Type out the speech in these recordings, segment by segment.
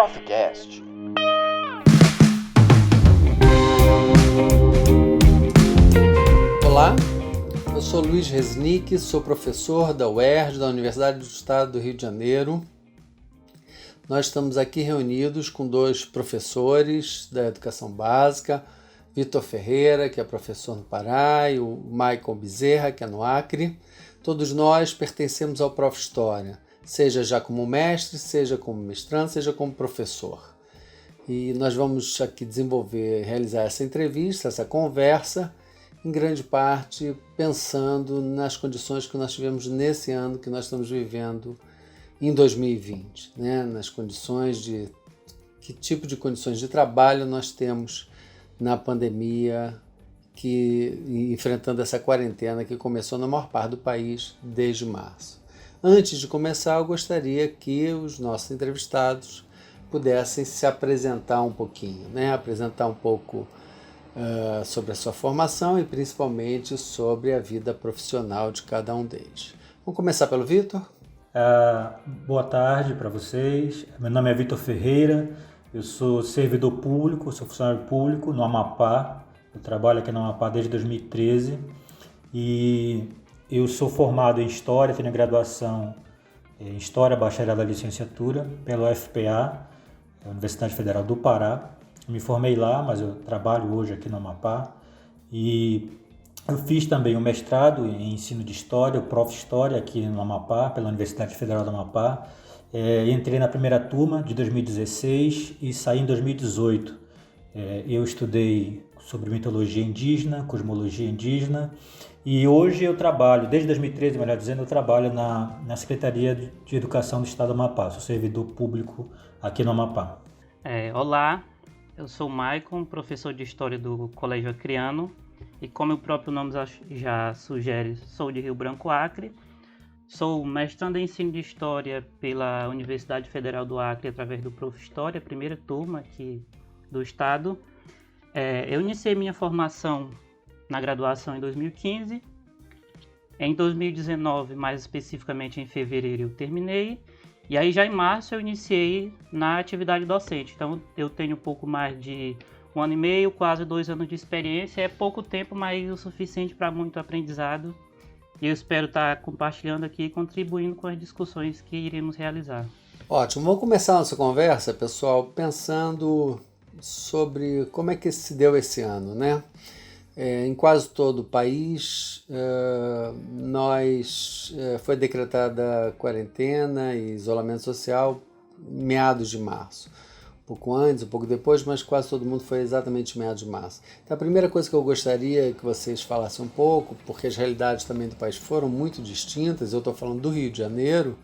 Profcast. Olá, eu sou Luiz Resnick, sou professor da UERJ, da Universidade do Estado do Rio de Janeiro. Nós estamos aqui reunidos com dois professores da educação básica, Vitor Ferreira, que é professor no Pará, e o Michael Bezerra, que é no Acre. Todos nós pertencemos ao Prof. História, seja já como mestre, seja como mestrando, seja como professor. E nós vamos aqui realizar essa entrevista, essa conversa, em grande parte pensando nas condições que nós tivemos nesse ano que nós estamos vivendo em 2020, né? Nas condições de que tipo de condições de trabalho nós temos na pandemia, enfrentando essa quarentena que começou na maior parte do país desde março. Antes de começar, eu gostaria que os nossos entrevistados pudessem se apresentar um pouquinho, né? Apresentar um pouco sobre a sua formação e principalmente sobre a vida profissional de cada um deles. Vamos começar pelo Vitor? Boa tarde para vocês. Meu nome é Vitor Ferreira, eu sou servidor público, sou funcionário público no Amapá. Eu trabalho aqui no Amapá desde 2013 e eu sou formado em História, tenho graduação em História, bacharelado e licenciatura pela UFPA, Universidade Federal do Pará. Me formei lá, mas eu trabalho hoje aqui no Amapá. E eu fiz também um mestrado em ensino de História, o Prof. História, aqui no Amapá, pela Universidade Federal do Amapá. Entrei na primeira turma de 2016 e saí em 2018. Eu estudei sobre mitologia indígena, cosmologia indígena, e hoje eu trabalho, desde 2013, melhor dizendo, eu trabalho na Secretaria de Educação do Estado do Amapá. Sou servidor público aqui no Amapá. Olá, eu sou o Maicon, professor de História do Colégio Acreano, e como o próprio nome já sugere, sou de Rio Branco, Acre. Sou mestrando em ensino de História pela Universidade Federal do Acre através do Prof. História, primeira turma aqui do estado. Eu iniciei minha formação na graduação em 2015. Em 2019, mais especificamente em fevereiro, eu terminei. E aí já em março eu iniciei na atividade docente. Então eu tenho um pouco mais de 1 ano e meio, quase 2 anos de experiência. É pouco tempo, mas o suficiente para muito aprendizado. E eu espero estar compartilhando aqui e contribuindo com as discussões que iremos realizar. Ótimo, vamos começar a nossa conversa, pessoal, pensando sobre como é que se deu esse ano, né? Em quase todo o país, foi decretada quarentena e isolamento social em meados de março. Um pouco antes, um pouco depois, mas quase todo mundo foi exatamente em meados de março. Então, a primeira coisa que eu gostaria que vocês falassem um pouco, porque as realidades também do país foram muito distintas, eu estou falando do Rio de Janeiro,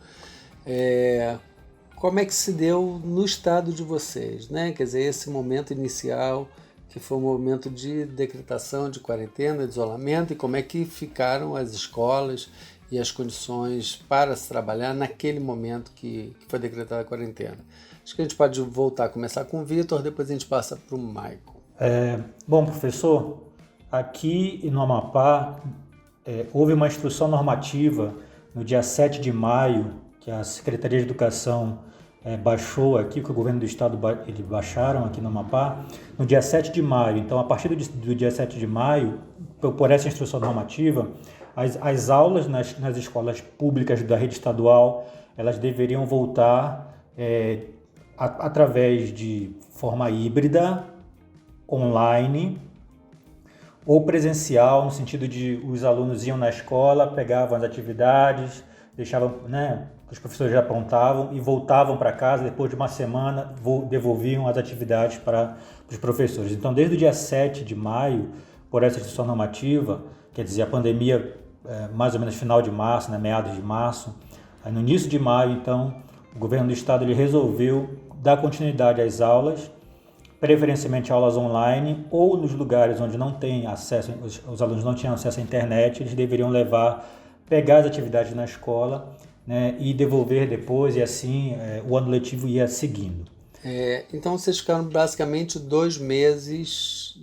como é que se deu no estado de vocês, né? Quer dizer, esse momento inicial, que foi um momento de decretação de quarentena, de isolamento, e como é que ficaram as escolas e as condições para se trabalhar naquele momento que foi decretada a quarentena. Acho que a gente pode voltar a começar com o Vitor, depois a gente passa para o Michael. Bom, professor, aqui no Amapá houve uma instrução normativa no dia 7 de maio, que a Secretaria de Educação baixou aqui, que o governo do estado eles baixaram aqui no Amapá, no dia 7 de maio. Então, a partir do dia 7 de maio, por essa instrução normativa, as aulas nas escolas públicas da rede estadual, elas deveriam voltar através de forma híbrida, online ou presencial, no sentido de os alunos iam na escola, pegavam as atividades, deixavam, né, os professores já aprontavam e voltavam para casa, depois de uma semana devolviam as atividades para os professores. Então, desde o dia 7 de maio, por essa instrução normativa, quer dizer, a pandemia mais ou menos final de março, né, meados de março, aí no início de maio, então, o governo do estado ele resolveu dar continuidade às aulas, preferencialmente aulas online, ou nos lugares onde não tem acesso, os alunos não tinham acesso à internet, eles deveriam pegar as atividades na escola, né, e devolver depois, e assim o ano letivo ia seguindo. Então vocês ficaram basicamente 2 meses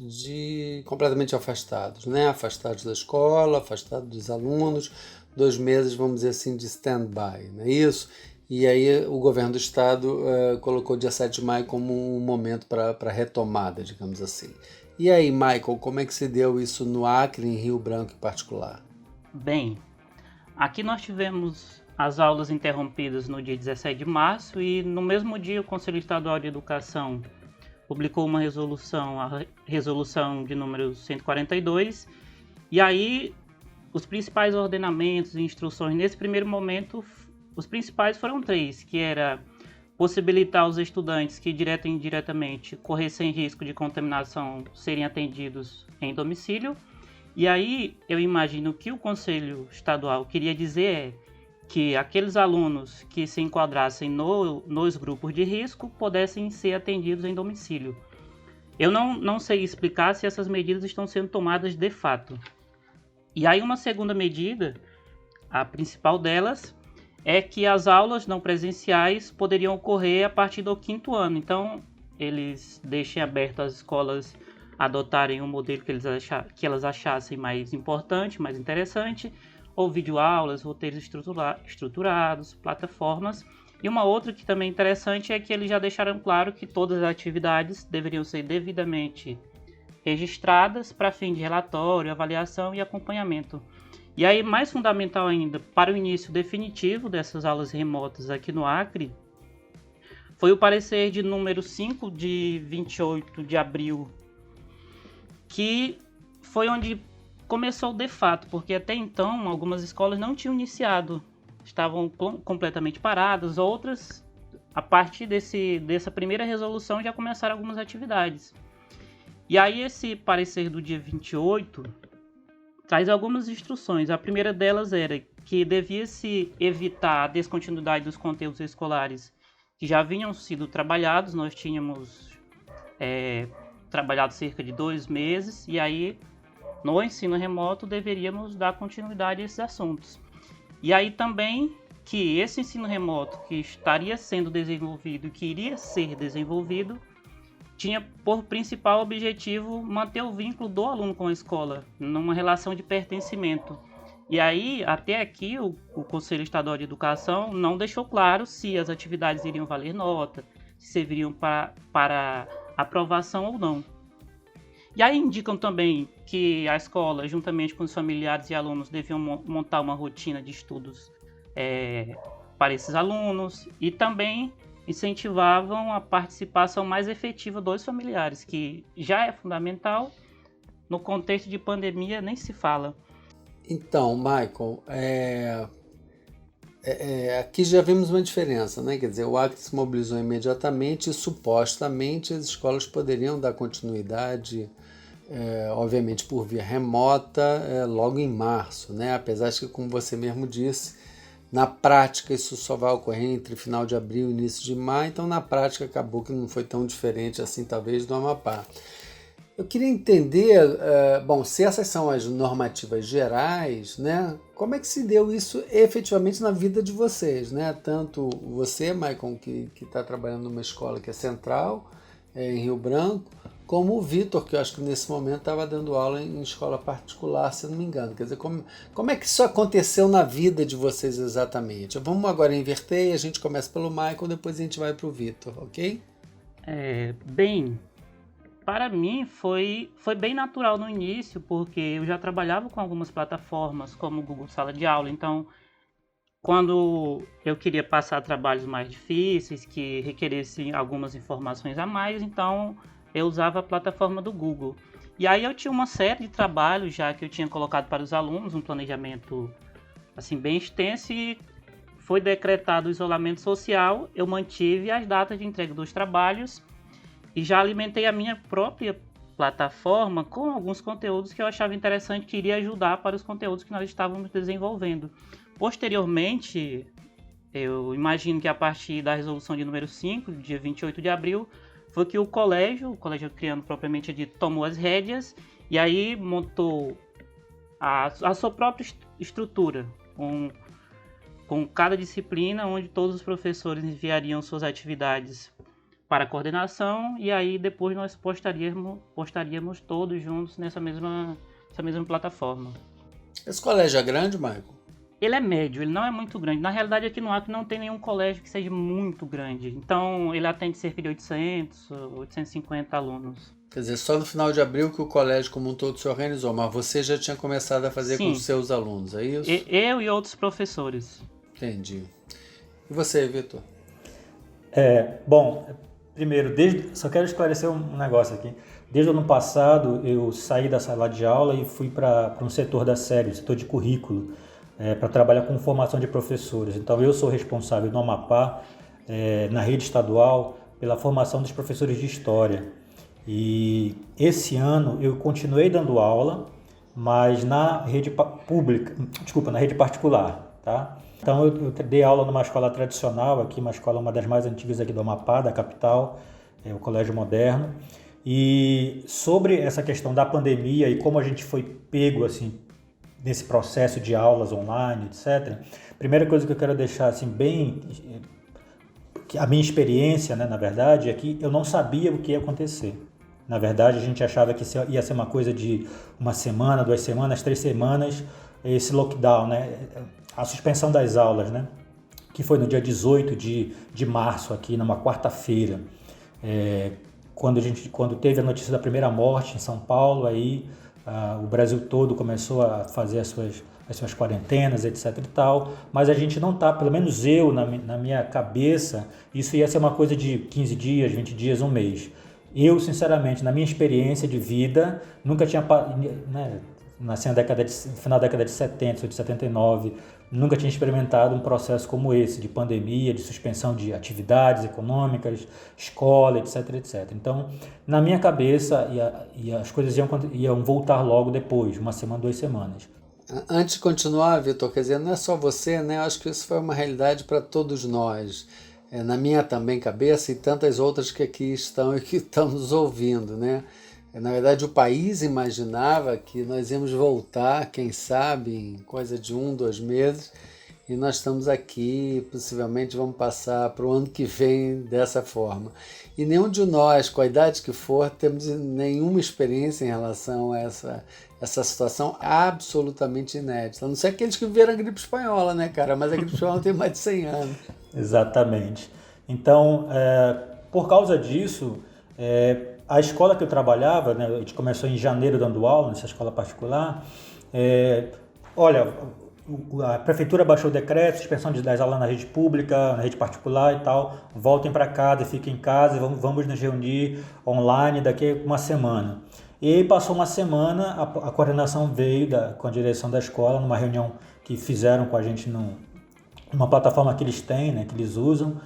completamente afastados, né? Afastados da escola, afastados dos alunos, 2 meses, vamos dizer assim, de stand-by, não é isso? e aí o governo do estado colocou o dia 7 de maio como um momento para retomada, digamos assim. E aí, Michael, como é que se deu isso no Acre, em Rio Branco em particular? Bem, aqui nós tivemos as aulas interrompidas no dia 17 de março e no mesmo dia o Conselho Estadual de Educação publicou uma resolução, a resolução de número 142, e aí os principais ordenamentos e instruções nesse primeiro momento, os principais foram 3, que era possibilitar os estudantes que direta e indiretamente corressem risco de contaminação serem atendidos em domicílio. E aí eu imagino que o Conselho Estadual queria dizer que aqueles alunos que se enquadrassem nos grupos de risco pudessem ser atendidos em domicílio. Eu não sei explicar se essas medidas estão sendo tomadas de fato. E aí uma segunda medida, a principal delas, é que as aulas não presenciais poderiam ocorrer a partir do 5º ano. Então, eles deixem aberto as escolas adotarem um modelo que elas achassem mais importante, mais interessante, ou videoaulas, roteiros estruturados, plataformas. E uma outra que também é interessante é que eles já deixaram claro que todas as atividades deveriam ser devidamente registradas para fim de relatório, avaliação e acompanhamento. E aí, mais fundamental ainda, para o início definitivo dessas aulas remotas aqui no Acre, foi o parecer de número 5 de 28 de abril, que foi onde começou de fato, porque até então algumas escolas não tinham iniciado, estavam completamente paradas, outras, a partir dessa primeira resolução, já começaram algumas atividades. E aí esse parecer do dia 28 traz algumas instruções. A primeira delas era que devia-se evitar a descontinuidade dos conteúdos escolares que já haviam sido trabalhados. Nós tínhamos trabalhado cerca de 2 meses e aí no ensino remoto deveríamos dar continuidade a esses assuntos. E aí também que esse ensino remoto que estaria sendo desenvolvido e que iria ser desenvolvido tinha por principal objetivo manter o vínculo do aluno com a escola, numa relação de pertencimento. E aí, até aqui, o Conselho Estadual de Educação não deixou claro se as atividades iriam valer nota, se serviriam para aprovação ou não. E aí indicam também que a escola, juntamente com os familiares e alunos, deviam montar uma rotina de estudos para esses alunos e também incentivavam a participação mais efetiva dos familiares, que já é fundamental, no contexto de pandemia nem se fala. Então, Michael, aqui já vimos uma diferença, né? Quer dizer, o Acre se mobilizou imediatamente e supostamente as escolas poderiam dar continuidade, obviamente por via remota, logo em março, né? Apesar de que, como você mesmo disse, na prática isso só vai ocorrer entre final de abril e início de maio, então na prática acabou que não foi tão diferente assim, talvez, do Amapá. Eu queria entender, se essas são as normativas gerais, né? Como é que se deu isso efetivamente na vida de vocês, né? Tanto você, Maicon, que está trabalhando numa escola que é central, em Rio Branco, como o Vitor, que eu acho que nesse momento estava dando aula em escola particular, se não me engano. Quer dizer, como é que isso aconteceu na vida de vocês exatamente? Vamos agora inverter e a gente começa pelo Michael, depois a gente vai para o Vitor, ok? Para mim foi bem natural no início, porque eu já trabalhava com algumas plataformas, como o Google Sala de Aula, então quando eu queria passar trabalhos mais difíceis, que requeressem algumas informações a mais, então eu usava a plataforma do Google. E aí eu tinha uma série de trabalhos já que eu tinha colocado para os alunos, um planejamento assim, bem extenso, e foi decretado o isolamento social, eu mantive as datas de entrega dos trabalhos e já alimentei a minha própria plataforma com alguns conteúdos que eu achava interessante, que iria ajudar para os conteúdos que nós estávamos desenvolvendo. Posteriormente, eu imagino que a partir da resolução de número 5, dia 28 de abril, foi que o colégio Acreano propriamente dito, tomou as rédeas e aí montou a sua própria estrutura, com cada disciplina, onde todos os professores enviariam suas atividades para a coordenação e aí depois nós postaríamos todos juntos nessa mesma plataforma. Esse colégio é grande, Michael? Ele é médio, ele não é muito grande. Na realidade, aqui no Acre não tem nenhum colégio que seja muito grande. Então, ele atende cerca de 800, 850 alunos. Quer dizer, só no final de abril que o colégio como um todo se organizou, mas você já tinha começado a fazer com os seus alunos, é isso? Eu e outros professores. Entendi. E você, Vitor? Bom, primeiro, só quero esclarecer um negócio aqui. Desde o ano passado, eu saí da sala de aula e fui para um setor da série, setor de currículo, para trabalhar com formação de professores. Então, eu sou responsável no Amapá, na rede estadual, pela formação dos professores de História. E esse ano eu continuei dando aula, mas na rede pública, na rede particular, tá? Então eu dei aula numa escola tradicional aqui, uma das mais antigas aqui do Amapá, da capital, o Colégio Moderno. E sobre essa questão da pandemia e como a gente foi pego assim nesse processo de aulas online, etc. Primeira coisa que eu quero deixar assim bem, a minha experiência, né, na verdade, é que eu não sabia o que ia acontecer. Na verdade, a gente achava que ia ser uma coisa de uma semana, 2 semanas, 3 semanas, esse lockdown, né? A suspensão das aulas, né? Que foi no dia 18 de março, aqui numa quarta-feira. Quando teve a notícia da primeira morte em São Paulo, aí o Brasil todo começou a fazer as suas quarentenas, etc e tal, mas a gente não tá, pelo menos eu, na minha cabeça, isso ia ser uma coisa de 15 dias, 20 dias, um mês. Eu, sinceramente, na minha experiência de vida, nunca tinha, né, nasci no final da década de 70, sou de 79, nunca tinha experimentado um processo como esse, de pandemia, de suspensão de atividades econômicas, escola, etc, etc. Então, na minha cabeça, as coisas iam voltar logo depois, uma semana, 2 semanas. Antes de continuar, Vitor, quer dizer, não é só você, né? Eu acho que isso foi uma realidade para todos nós. Na minha também cabeça e tantas outras que aqui estão e que estão nos ouvindo, né? Na verdade, o país imaginava que nós íamos voltar, quem sabe, em coisa de 1, 2 meses, e nós estamos aqui, possivelmente vamos passar para o ano que vem dessa forma. E nenhum de nós, com a idade que for, temos nenhuma experiência em relação a essa situação absolutamente inédita. A não ser aqueles que viveram a gripe espanhola, né, cara? Mas a gripe espanhola tem mais de 100 anos. Exatamente. Então, por causa disso, a escola que eu trabalhava, né, a gente começou em janeiro dando aula nessa escola particular, olha, a prefeitura baixou o decreto, suspensão das aulas na rede pública, na rede particular e tal, voltem para casa, fiquem em casa, vamos nos reunir online daqui a uma semana. E aí passou uma semana, a coordenação veio com a direção da escola, numa reunião que fizeram com a gente numa plataforma que eles têm, né, que eles usam,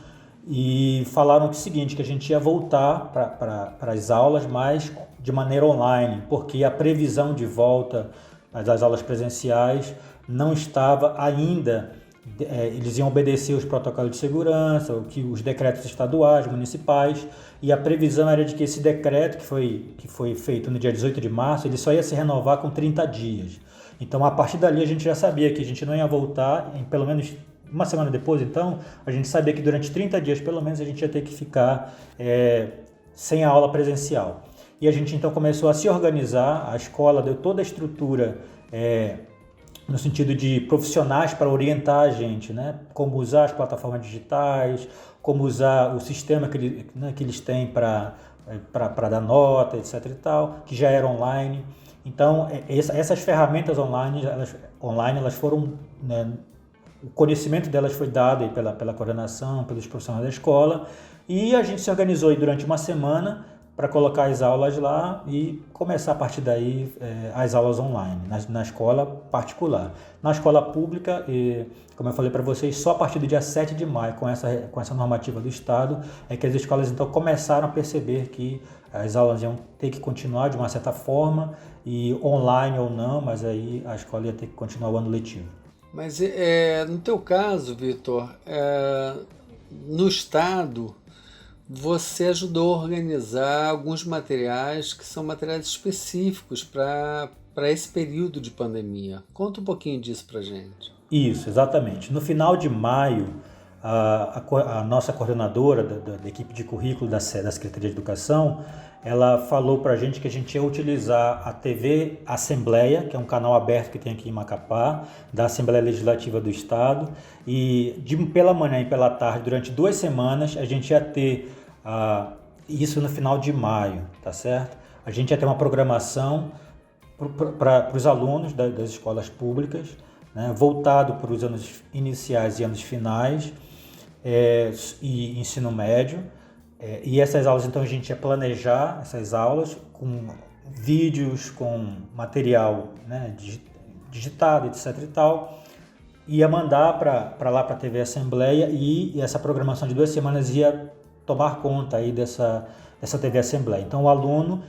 e falaram que é o seguinte, que a gente ia voltar para as aulas, mas de maneira online, porque a previsão de volta das aulas presenciais não estava ainda, eles iam obedecer os protocolos de segurança, os decretos estaduais, municipais, e a previsão era de que esse decreto que foi feito no dia 18 de março, ele só ia se renovar com 30 dias. Então, a partir dali, a gente já sabia que a gente não ia voltar, em pelo menos uma semana depois, então, a gente sabia que durante 30 dias, pelo menos, a gente ia ter que ficar sem a aula presencial. E a gente, então, começou a se organizar, a escola deu toda a estrutura no sentido de profissionais para orientar a gente, né? Como usar as plataformas digitais, como usar o sistema que eles têm para dar nota, etc e tal, que já era online. Então, essas ferramentas online, elas foram, né, o conhecimento delas foi dado pela coordenação, pelos profissionais da escola, e a gente se organizou aí durante uma semana para colocar as aulas lá e começar a partir daí as aulas online, na escola particular. Na escola pública, como eu falei para vocês, só a partir do dia 7 de maio, com essa normativa do Estado, é que as escolas então começaram a perceber que as aulas iam ter que continuar de uma certa forma, e online ou não, mas aí a escola ia ter que continuar o ano letivo. Mas no teu caso, Vitor, no Estado, você ajudou a organizar alguns materiais que são materiais específicos para esse período de pandemia. Conta um pouquinho disso para gente. Isso, exatamente. No final de maio, a nossa coordenadora da equipe de currículo da Secretaria de Educação, ela falou para a gente que a gente ia utilizar a TV Assembleia, que é um canal aberto que tem aqui em Macapá, da Assembleia Legislativa do Estado, e pela manhã e pela tarde, durante 2 semanas, a gente ia ter isso no final de maio, tá certo? A gente ia ter uma programação para os alunos das escolas públicas, né, voltado para os anos iniciais e anos finais, e ensino médio. E essas aulas, então, a gente ia planejar essas aulas com vídeos, com material, né, digitado, etc e tal, ia mandar para lá para a TV Assembleia, e essa programação de 2 semanas ia tomar conta aí dessa TV Assembleia. Então o aluno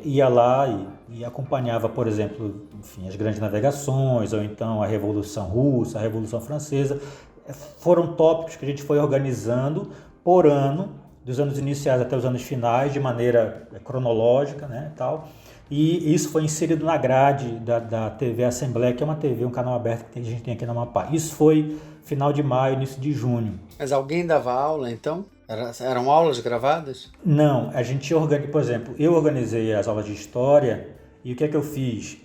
ia lá e acompanhava, por exemplo, enfim, as grandes navegações, ou então a Revolução Russa, a Revolução Francesa. Foram tópicos que a gente foi organizando por ano, dos anos iniciais até os anos finais, de maneira cronológica, né, tal. E isso foi inserido na grade da TV Assembleia, que é uma TV, um canal aberto que a gente tem aqui no Amapá. Isso foi final de maio, início de junho. Mas alguém dava aula, então? Eram aulas gravadas? Não, a gente por exemplo, eu organizei as aulas de história, e o que é que eu fiz?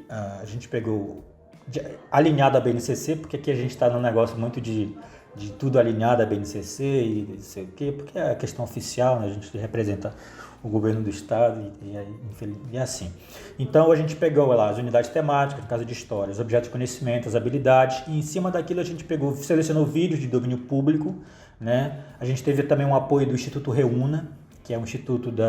A gente pegou alinhado a BNCC, porque aqui a gente está num negócio muito de tudo alinhado a BNCC e não sei o quê, porque é a questão oficial, né? A gente representa o governo do estado e assim. Então a gente pegou lá as unidades temáticas, no caso de história, os objetos de conhecimento, as habilidades, e em cima daquilo a gente selecionou vídeos de domínio público, né? A gente teve também um apoio do Instituto Reúna, que é um instituto de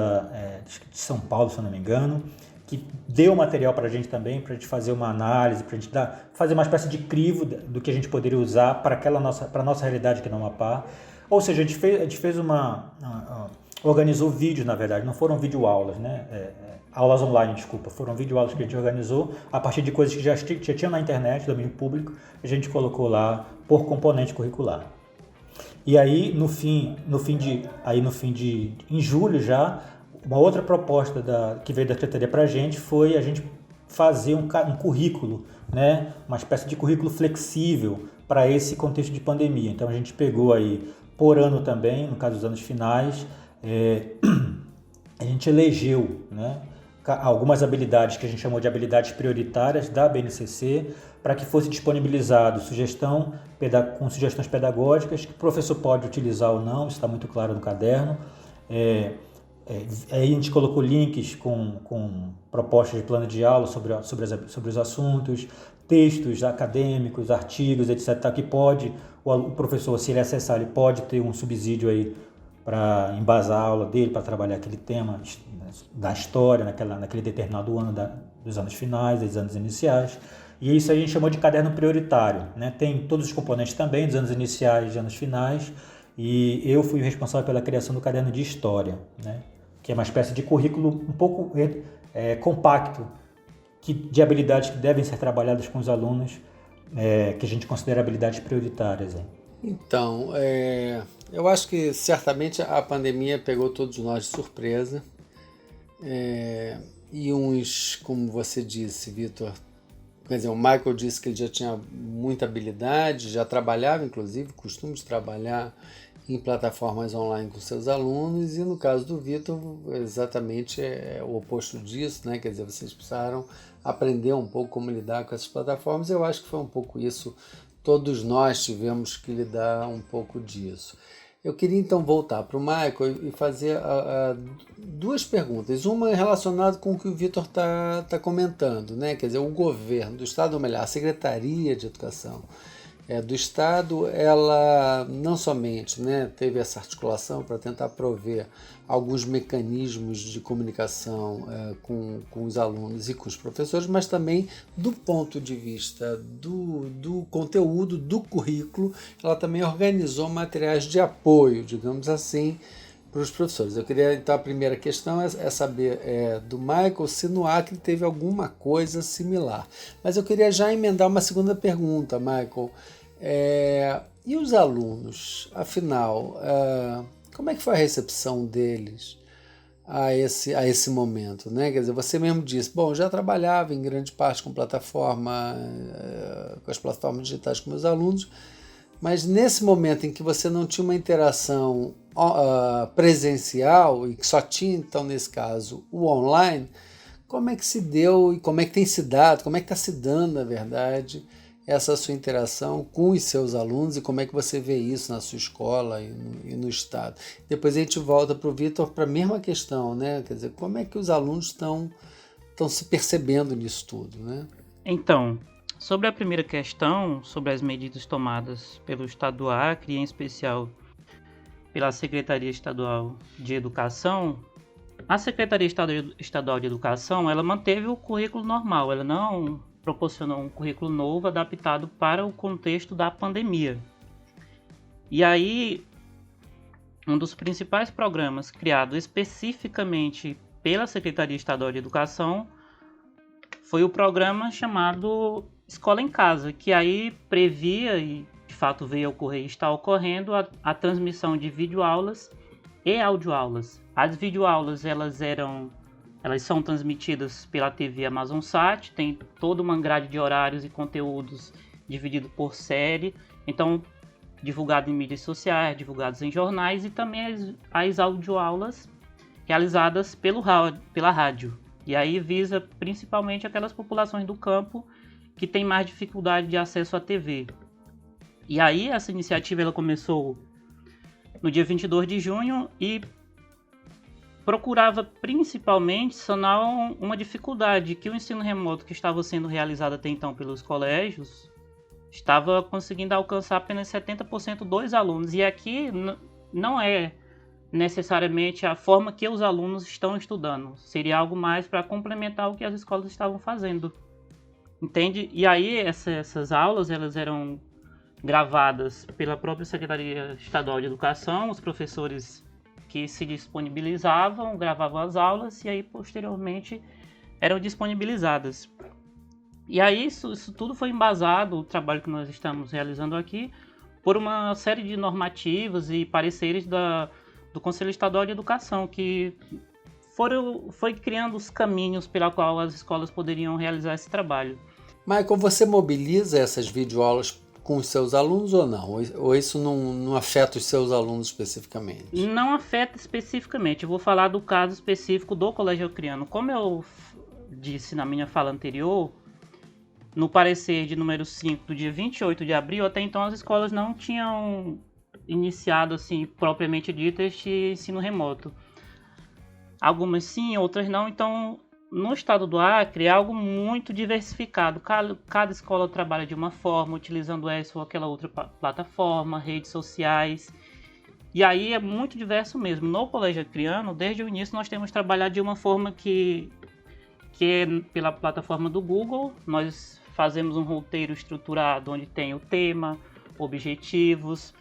São Paulo, se eu não me engano, que deu material para a gente também, para a gente fazer uma análise, para a gente fazer uma espécie de crivo do que a gente poderia usar para a nossa realidade aqui no Amapá. Ou seja, a gente fez organizou vídeos, na verdade, não foram videoaulas, né? Aulas online, desculpa, foram videoaulas que a gente organizou a partir de coisas que já tinham na internet, domínio público, a gente colocou lá por componente curricular. E aí, em julho já, uma outra proposta que veio da Secretaria para a gente foi a gente fazer um currículo, né? Uma espécie de currículo flexível para esse contexto de pandemia. Então a gente pegou aí por ano também, no caso dos anos finais, a gente elegeu, né, algumas habilidades que a gente chamou de habilidades prioritárias da BNCC, para que fosse disponibilizado com sugestões pedagógicas que o professor pode utilizar ou não, isso está muito claro no caderno. Aí a gente colocou links com propostas de plano de aula sobre os assuntos, textos acadêmicos, artigos, etc., que o professor, se ele acessar, ele pode ter um subsídio aí para embasar a aula dele, para trabalhar aquele tema da história naquele determinado ano dos anos finais, dos anos iniciais. E isso a gente chamou de caderno prioritário, né? Tem todos os componentes também dos anos iniciais e anos finais, e eu fui o responsável pela criação do caderno de história, né? Que é uma espécie de currículo um pouco compacto de habilidades que devem ser trabalhadas com os alunos, que a gente considera habilidades prioritárias. Então, eu acho que certamente a pandemia pegou todos nós de surpresa, e uns, como você disse, Vitor, quer dizer, o Michael disse que ele já tinha muita habilidade, já trabalhava, inclusive, costume de trabalhar em plataformas online com seus alunos, e no caso do Vitor, exatamente o oposto disso, né? Quer dizer, vocês precisaram aprender um pouco como lidar com essas plataformas. Eu acho que foi um pouco isso, todos nós tivemos que lidar um pouco disso. Eu queria então voltar para o Michael e fazer duas perguntas. Uma relacionada com o que o Vitor está comentando, né? Quer dizer, o governo do Estado, ou melhor, a Secretaria de Educação do Estado, ela não somente, né, teve essa articulação para tentar prover alguns mecanismos de comunicação com os alunos e com os professores, mas também do ponto de vista do conteúdo, do currículo, ela também organizou materiais de apoio, digamos assim, para os professores. Eu queria, então, a primeira questão é saber do Michael se no Acre teve alguma coisa similar. Mas eu queria já emendar uma segunda pergunta, Michael. E os alunos, afinal, como é que foi a recepção deles a esse momento, né? Quer dizer, você mesmo disse, bom, já trabalhava em grande parte com as plataformas digitais com meus alunos, Mas nesse momento em que você não tinha uma interação presencial e que só tinha, então, nesse caso, o online, como é que se deu e como é que tem se dado, como é que está se dando, na verdade, essa sua interação com os seus alunos e como é que você vê isso na sua escola e no estado? Depois a gente volta para o Vitor para a mesma questão, né? Quer dizer, como é que os alunos estão se percebendo nisso tudo, né? Então, sobre a primeira questão, sobre as medidas tomadas pelo Estado do Acre, em especial pela Secretaria Estadual de Educação, a Secretaria Estadual de Educação, ela manteve o currículo normal, ela não proporcionou um currículo novo adaptado para o contexto da pandemia. E aí, um dos principais programas criado especificamente pela Secretaria Estadual de Educação foi o programa chamado Escola em Casa, que aí previa, e de fato veio a ocorrer e está ocorrendo, a transmissão de videoaulas e audioaulas. As videoaulas, elas são transmitidas pela TV Amazonsat, tem toda uma grade de horários e conteúdos dividido por série, então divulgado em mídias sociais, divulgados em jornais, e também as audioaulas realizadas pela rádio. E aí visa principalmente aquelas populações do campo que têm mais dificuldade de acesso à TV. E aí essa iniciativa ela começou no dia 22 de junho e procurava principalmente sanar uma dificuldade que o ensino remoto que estava sendo realizado até então pelos colégios estava conseguindo alcançar apenas 70% dos alunos. E aqui não é necessariamente a forma que os alunos estão estudando. Seria algo mais para complementar o que as escolas estavam fazendo. Entende? E aí essas aulas elas eram gravadas pela própria Secretaria Estadual de Educação, os professores que se disponibilizavam, gravavam as aulas e aí posteriormente eram disponibilizadas. E aí isso tudo foi embasado, o trabalho que nós estamos realizando aqui, por uma série de normativas e pareceres do Conselho Estadual de Educação, que foi criando os caminhos pela qual as escolas poderiam realizar esse trabalho. Michael, você mobiliza essas videoaulas com os seus alunos ou não? Ou isso não afeta os seus alunos especificamente? Não afeta especificamente. Eu vou falar do caso específico do Colégio Acreano. Como eu disse na minha fala anterior, no parecer de número 5 do dia 28 de abril, até então as escolas não tinham iniciado, assim, propriamente dito, este ensino remoto. Algumas sim, outras não. Então, no estado do Acre é algo muito diversificado. Cada escola trabalha de uma forma, utilizando essa ou aquela outra plataforma, redes sociais. E aí é muito diverso mesmo. No Colégio Acreano, desde o início, nós temos trabalhado de uma forma que é pela plataforma do Google. Nós fazemos um roteiro estruturado onde tem o tema, objetivos.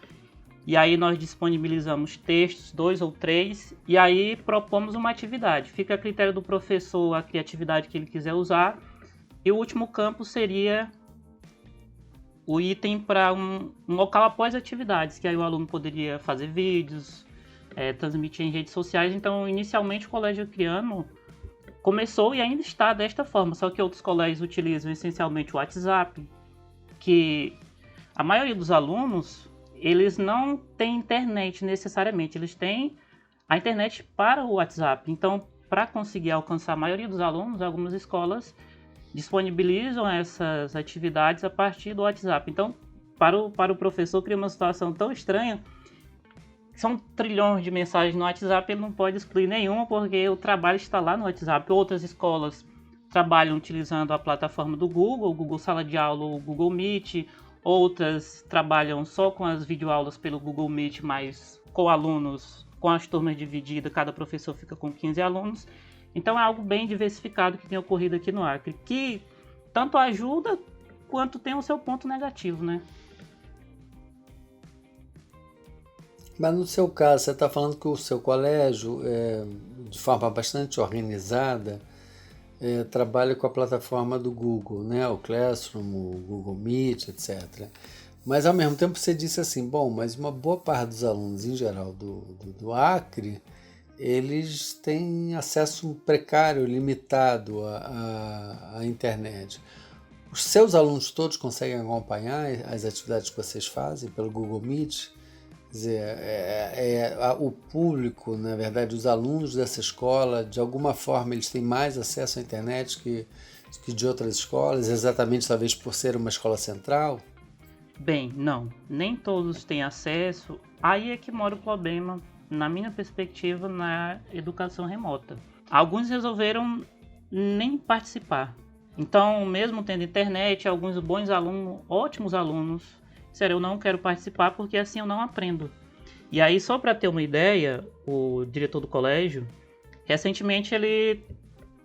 E aí nós disponibilizamos textos, 2 ou 3, e aí propomos uma atividade. Fica a critério do professor a criatividade que ele quiser usar. E o último campo seria o item para um local após atividades, que aí o aluno poderia fazer vídeos, transmitir em redes sociais. Então, inicialmente, o Colégio Acreano começou e ainda está desta forma, só que outros colégios utilizam essencialmente o WhatsApp, que a maioria dos alunos eles não têm internet necessariamente, eles têm a internet para o WhatsApp. Então, para conseguir alcançar a maioria dos alunos, algumas escolas disponibilizam essas atividades a partir do WhatsApp. Então, para o professor, cria uma situação tão estranha. São trilhões de mensagens no WhatsApp, ele não pode excluir nenhuma, porque o trabalho está lá no WhatsApp. Outras escolas trabalham utilizando a plataforma do Google, o Google Sala de Aula ou o Google Meet. Outras trabalham só com as videoaulas pelo Google Meet, mas com alunos, com as turmas divididas, cada professor fica com 15 alunos. Então é algo bem diversificado que tem ocorrido aqui no Acre, que tanto ajuda quanto tem o seu ponto negativo, né? Mas no seu caso, você está falando que o seu colégio, de forma bastante organizada, trabalha com a plataforma do Google, né? O Classroom, o Google Meet, etc. Mas ao mesmo tempo você disse assim, bom, mas uma boa parte dos alunos em geral do Acre, eles têm acesso precário, limitado à internet. Os seus alunos todos conseguem acompanhar as atividades que vocês fazem pelo Google Meet? Quer dizer, o público, na verdade, os alunos dessa escola, de alguma forma, eles têm mais acesso à internet que de outras escolas, exatamente talvez por ser uma escola central? Bem, não, nem todos têm acesso. Aí é que mora o problema, na minha perspectiva, na educação remota. Alguns resolveram nem participar. Então, mesmo tendo internet, alguns bons alunos, ótimos alunos, disseram, eu não quero participar porque assim eu não aprendo. E aí, só para ter uma ideia, o diretor do colégio, recentemente ele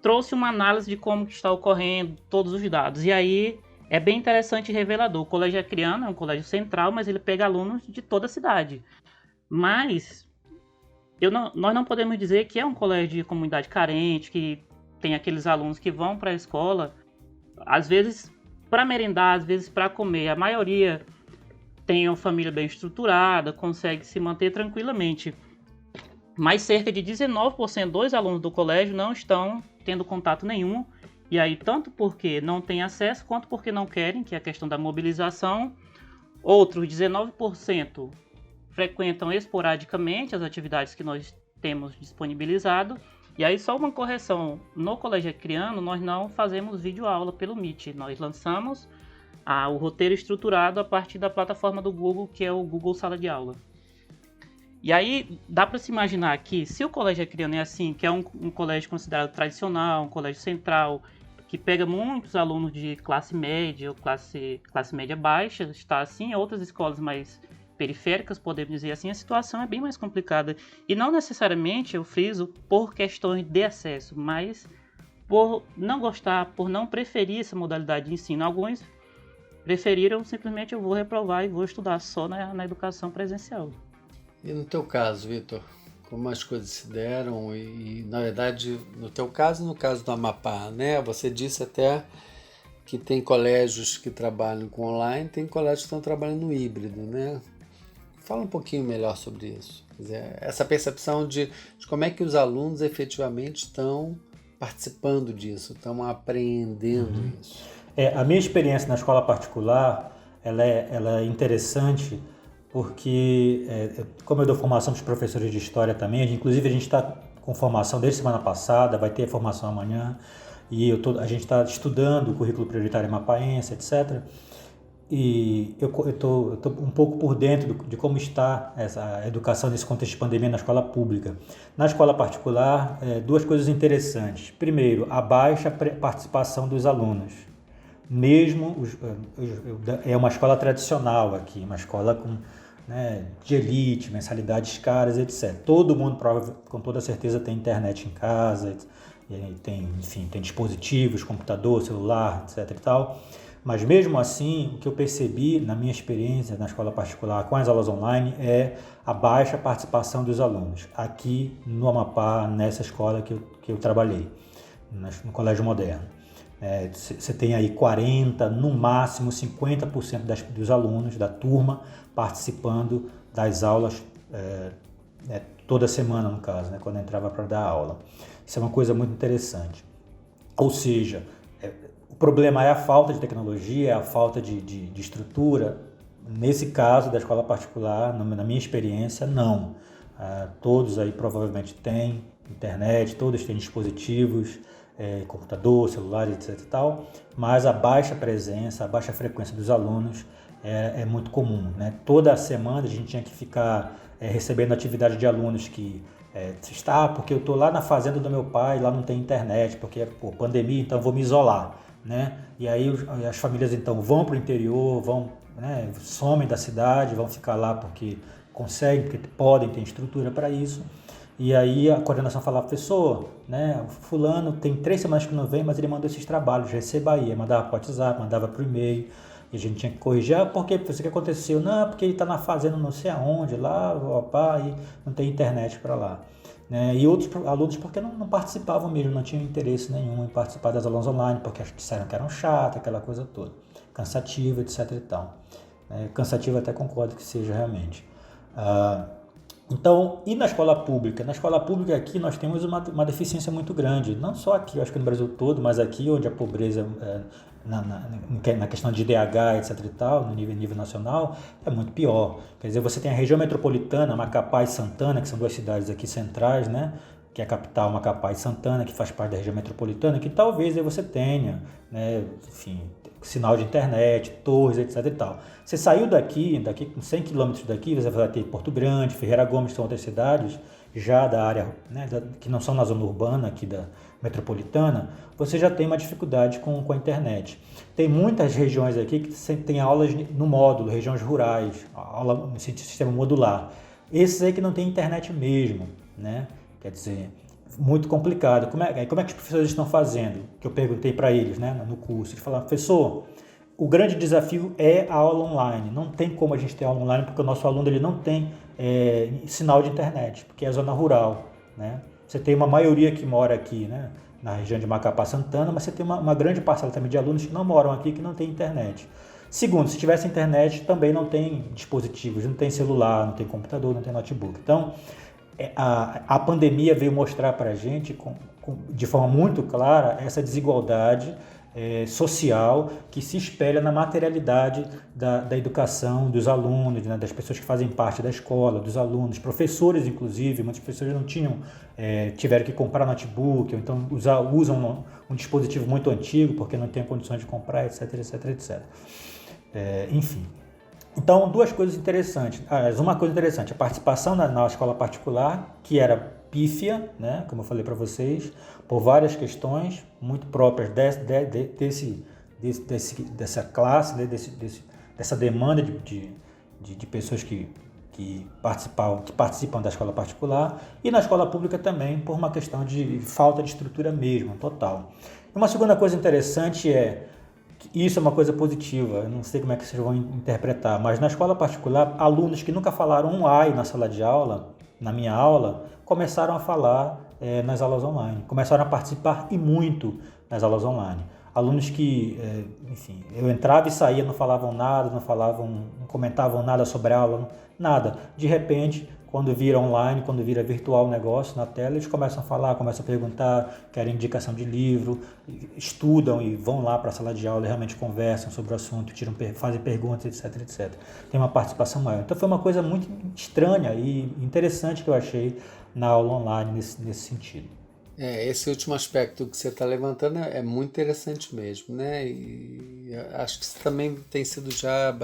trouxe uma análise de como que está ocorrendo todos os dados. E aí é bem interessante e revelador. O colégio Acreano é um colégio central, mas ele pega alunos de toda a cidade. Mas nós não podemos dizer que é um colégio de comunidade carente, que tem aqueles alunos que vão para a escola, às vezes para merendar, às vezes para comer. A maioria tem uma família bem estruturada, consegue se manter tranquilamente. Mas cerca de 19% dos alunos do colégio não estão tendo contato nenhum. E aí, tanto porque não têm acesso, quanto porque não querem, que é a questão da mobilização. Outros 19% frequentam esporadicamente as atividades que nós temos disponibilizado. E aí, só uma correção, no Colégio Acreano, nós não fazemos videoaula pelo Meet. Nós lançamos o roteiro estruturado a partir da plataforma do Google, que é o Google Sala de Aula. E aí, dá para se imaginar que, se o Colégio Acreano é assim, que é um colégio considerado tradicional, um colégio central, que pega muitos alunos de classe média ou classe média baixa, está assim, outras escolas mais periféricas, podemos dizer assim, a situação é bem mais complicada. E não necessariamente, eu friso, por questões de acesso, mas por não gostar, por não preferir essa modalidade de ensino. Alguns preferiram simplesmente, eu vou reprovar e vou estudar só na educação presencial. E no teu caso, Vitor, como as coisas se deram e na verdade, no teu caso e no caso do Amapá, né? Você disse até que tem colégios que trabalham com online, tem colégios que estão trabalhando no híbrido, né? Fala um pouquinho melhor sobre isso. Quer dizer, essa percepção de como é que os alunos efetivamente estão participando disso, estão apreendendo isso. A minha experiência na escola particular, ela é interessante porque, como eu dou formação para os professores de história também, inclusive a gente está com formação desde semana passada, vai ter formação amanhã, e a gente está estudando o currículo prioritário mapaense, etc. E eu tô um pouco por dentro de como está essa educação nesse contexto de pandemia na escola pública. Na escola particular, duas coisas interessantes. Primeiro, a baixa participação dos alunos. Mesmo, é uma escola tradicional aqui, uma escola de elite, mensalidades caras, etc. Todo mundo, com toda certeza, tem internet em casa, tem dispositivos, computador, celular, etc. e tal. Mas mesmo assim, o que eu percebi na minha experiência na escola particular com as aulas online é a baixa participação dos alunos. Aqui no Amapá, nessa escola que eu trabalhei, no Colégio Moderno. Você tem aí 40%, no máximo 50% dos alunos da turma participando das aulas toda semana, no caso, quando eu entrava para dar aula. Isso é uma coisa muito interessante. Ou seja, o problema é a falta de tecnologia, é a falta de estrutura. Nesse caso da escola particular, na minha experiência, não. Todos aí provavelmente têm internet, todos têm dispositivos, computador, celular, etc. e tal, mas a baixa presença, a baixa frequência dos alunos é muito comum, né? Toda semana a gente tinha que ficar recebendo atividade de alunos que porque eu estou lá na fazenda do meu pai, lá não tem internet, porque pandemia, então vou me isolar, né? E aí as famílias então vão para o interior, somem da cidade, vão ficar lá porque conseguem, porque podem, tem estrutura para isso. E aí a coordenação falava, professor, o fulano tem 3 semanas que não vem, mas ele mandou esses trabalhos, receba aí. Mandava para o WhatsApp, mandava para o e-mail, e a gente tinha que corrigir. Por quê? O que aconteceu? Não, porque ele está na fazenda não sei aonde, lá, e não tem internet para lá. E outros alunos porque não participavam mesmo, não tinham interesse nenhum em participar das aulas online, porque disseram que eram chatas, aquela coisa toda, cansativa, etc. e tal. Cansativo até concordo que seja realmente. Então, e na escola pública? Na escola pública aqui nós temos uma deficiência muito grande, não só aqui, eu acho que no Brasil todo, mas aqui onde a pobreza, na questão de IDH, etc e tal, no nível nacional, é muito pior. Quer dizer, você tem a região metropolitana, Macapá e Santana, que são duas cidades aqui centrais, né? Que é a capital, Macapá e Santana, que faz parte da região metropolitana, que talvez aí você tenha, né, enfim, sinal de internet, torres, etc e tal. Você saiu daqui com 100 quilômetros daqui, você vai ter Porto Grande, Ferreira Gomes, são outras cidades já da área, né, que não são na zona urbana aqui da metropolitana, você já tem uma dificuldade com a internet. Tem muitas regiões aqui que sempre tem aulas no módulo, regiões rurais, aula no sistema modular. Esses aí que não tem internet mesmo, né? Quer dizer, muito complicado. Como é que os professores estão fazendo? Que eu perguntei para eles, né, no curso. Eles falaram, professor, o grande desafio é a aula online. Não tem como a gente ter aula online porque o nosso aluno ele não tem sinal de internet, porque é a zona rural, né? Você tem uma maioria que mora aqui, né, na região de Macapá, Santana, mas você tem uma grande parcela também de alunos que não moram aqui, que não tem internet. Segundo, se tivesse internet, também não tem dispositivos, não tem celular, não tem computador, não tem notebook. Então, a pandemia veio mostrar para a gente, de forma muito clara, essa desigualdade social que se espelha na materialidade da educação dos alunos, né, das pessoas que fazem parte da escola, dos alunos, professores inclusive, muitos professores não tinham, tiveram que comprar notebook, ou então usam um dispositivo muito antigo porque não tem condições de comprar, etc, etc, etc. Enfim. Então, duas coisas interessantes. Uma coisa interessante, a participação na escola particular, que era pífia, né, como eu falei para vocês, por várias questões muito próprias dessa classe, né, dessa demanda de pessoas que participam da escola particular, e na escola pública também por uma questão de falta de estrutura mesmo, total. Uma segunda coisa interessante isso é uma coisa positiva, eu não sei como é que vocês vão interpretar, mas na escola particular, alunos que nunca falaram um ai na sala de aula, na minha aula, começaram a falar nas aulas online, começaram a participar e muito nas aulas online. Alunos que, enfim, eu entrava e saía, não falavam nada, não comentavam nada sobre a aula, nada. De repente, quando vira online, quando vira virtual o negócio na tela, eles começam a falar, começam a perguntar, querem indicação de livro, estudam e vão lá para a sala de aula e realmente conversam sobre o assunto, fazem perguntas, etc, etc. Tem uma participação maior. Então foi uma coisa muito estranha e interessante que eu achei na aula online nesse sentido. Esse último aspecto que você está levantando é muito interessante mesmo, né? E acho que isso também tem sido já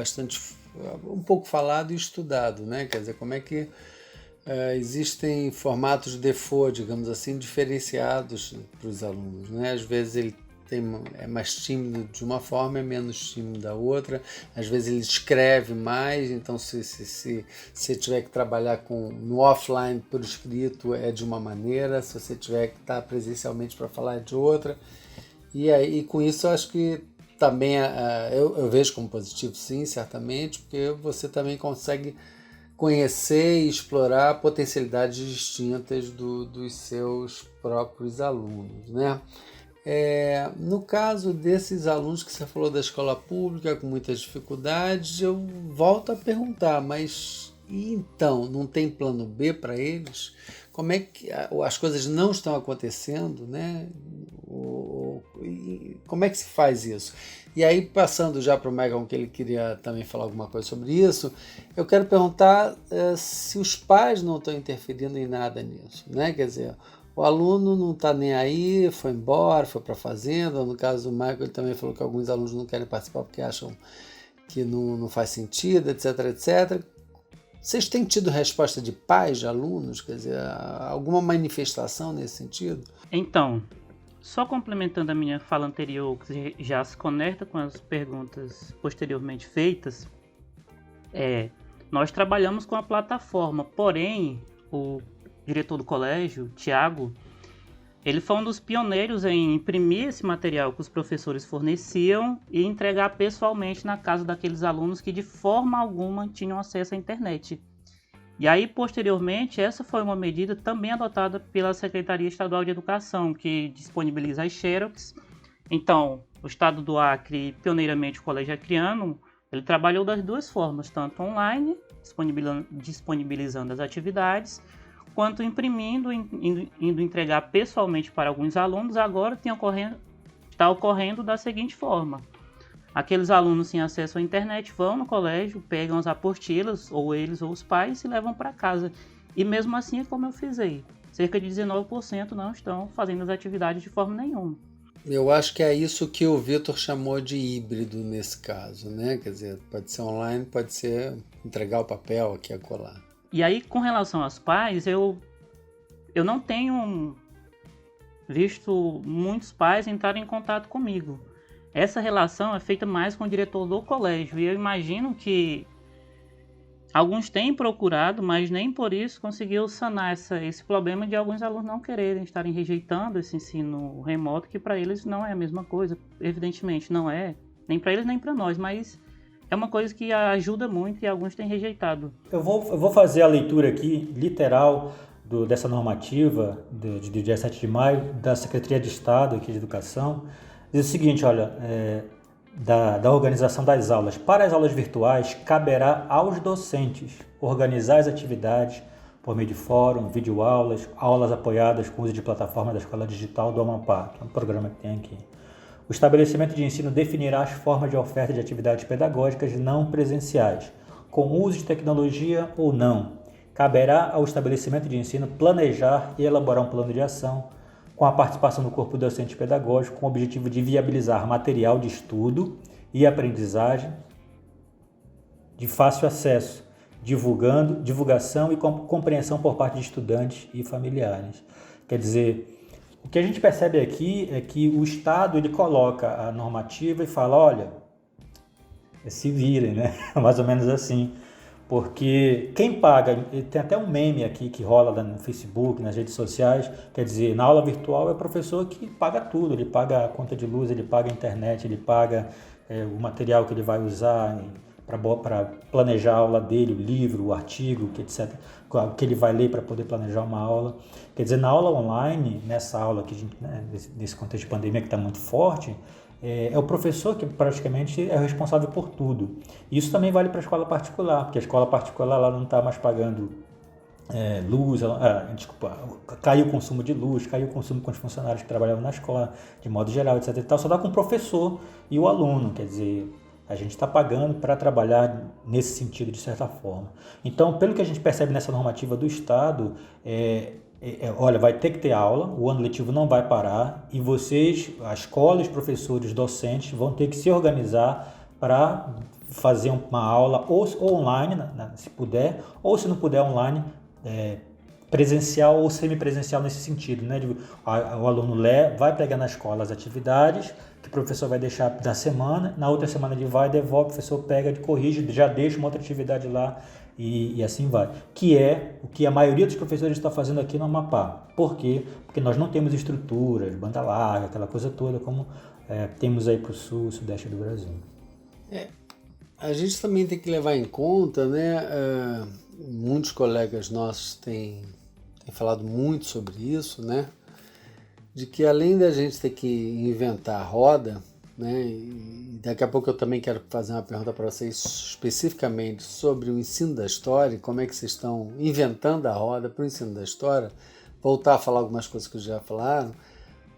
um pouco falado e estudado, né? Quer dizer, como é que existem formatos de default, digamos assim, diferenciados para os alunos, né? Às vezes ele é mais tímido de uma forma, é menos tímido da outra. Às vezes ele escreve mais, então se tiver que trabalhar no offline por escrito é de uma maneira, se você tiver que estar presencialmente para falar é de outra. E com isso eu acho que também eu vejo como positivo, sim, certamente, porque você também consegue conhecer e explorar potencialidades distintas dos seus próprios alunos, né? No caso desses alunos que você falou da escola pública com muitas dificuldades, eu volto a perguntar, mas e então, não tem plano B para eles? Como é que as coisas não estão acontecendo, né? Como é que se faz isso? E aí, passando já para o Michael, que ele queria também falar alguma coisa sobre isso, eu quero perguntar se os pais não estão interferindo em nada nisso, né? Quer dizer, o aluno não está nem aí, foi embora, foi para a fazenda. No caso do Michael, ele também falou que alguns alunos não querem participar porque acham que não faz sentido, etc, etc. Vocês têm tido resposta de pais, de alunos? Quer dizer, alguma manifestação nesse sentido? Então, só complementando a minha fala anterior, que já se conecta com as perguntas posteriormente feitas, nós trabalhamos com a plataforma, porém, o diretor do colégio, Tiago, ele foi um dos pioneiros em imprimir esse material que os professores forneciam e entregar pessoalmente na casa daqueles alunos que de forma alguma tinham acesso à internet. E aí, posteriormente, essa foi uma medida também adotada pela Secretaria Estadual de Educação, que disponibiliza as xerox. Então, o Estado do Acre, pioneiramente o Colégio Acreano, ele trabalhou das duas formas, tanto online disponibilizando as atividades, quanto imprimindo, indo entregar pessoalmente para alguns alunos. Agora está ocorrendo da seguinte forma: aqueles alunos sem acesso à internet vão no colégio, pegam as apostilas, ou eles ou os pais, e levam para casa. E mesmo assim é como eu frisei, cerca de 19% não estão fazendo as atividades de forma nenhuma. Eu acho que é isso que o Vitor chamou de híbrido nesse caso, né? Quer dizer, pode ser online, pode ser entregar o papel aqui a colar. E aí, com relação aos pais, eu não tenho visto muitos pais entrarem em contato comigo. Essa relação é feita mais com o diretor do colégio, e eu imagino que alguns têm procurado, mas nem por isso conseguiu sanar esse problema de alguns alunos não quererem, estarem rejeitando esse ensino remoto, que para eles não é a mesma coisa. Evidentemente não é, nem para eles nem para nós, mas é uma coisa que ajuda muito e alguns têm rejeitado. Eu vou fazer a leitura aqui, literal, dessa normativa de 17 de maio, da Secretaria de Estado aqui de Educação. Diz o seguinte, olha, da organização das aulas. Para as aulas virtuais, caberá aos docentes organizar as atividades por meio de fórum, videoaulas, aulas apoiadas com uso de plataforma da Escola Digital do Amapá, que é um programa que tem aqui. O estabelecimento de ensino definirá as formas de oferta de atividades pedagógicas não presenciais, com uso de tecnologia ou não. Caberá ao estabelecimento de ensino planejar e elaborar um plano de ação com a participação do corpo docente pedagógico, com o objetivo de viabilizar material de estudo e aprendizagem de fácil acesso, divulgação e compreensão por parte de estudantes e familiares. Quer dizer, o que a gente percebe aqui é que o Estado ele coloca a normativa e fala, olha, se virem, né? Mais ou menos assim. Porque quem paga, tem até um meme aqui que rola no Facebook, nas redes sociais, quer dizer, na aula virtual é o professor que paga tudo, ele paga a conta de luz, ele paga a internet, ele paga o material que ele vai usar para planejar a aula dele, o livro, o artigo, etc., que ele vai ler para poder planejar uma aula. Quer dizer, na aula online, nessa aula que a gente, né, nesse contexto de pandemia que está muito forte, é o professor que praticamente é o responsável por tudo. Isso também vale para a escola particular, porque a escola particular lá não está mais pagando luz, caiu o consumo de luz, caiu o consumo com os funcionários que trabalhavam na escola, de modo geral, etc. E tal, só dá com o professor e o aluno, quer dizer, a gente está pagando para trabalhar nesse sentido, de certa forma. Então, pelo que a gente percebe nessa normativa do Estado, olha, vai ter que ter aula, o ano letivo não vai parar e vocês, a escola, os professores, os docentes vão ter que se organizar para fazer uma aula ou online, se puder, ou se não puder online, presencial ou semipresencial nesse sentido, né? O aluno vai pegar na escola as atividades que o professor vai deixar da semana, na outra semana ele vai, devolve, o professor pega, corrige, já deixa uma outra atividade lá e assim vai. Que é o que a maioria dos professores está fazendo aqui no Amapá. Por quê? Porque nós não temos estruturas, banda larga, aquela coisa toda como temos aí para o sul, sudeste do Brasil. A gente também tem que levar em conta, né? Muitos colegas nossos têm falado muito sobre isso, né? De que além da gente ter que inventar a roda, né? E daqui a pouco eu também quero fazer uma pergunta para vocês especificamente sobre o ensino da história, como é que vocês estão inventando a roda para o ensino da história, voltar a falar algumas coisas que já falaram,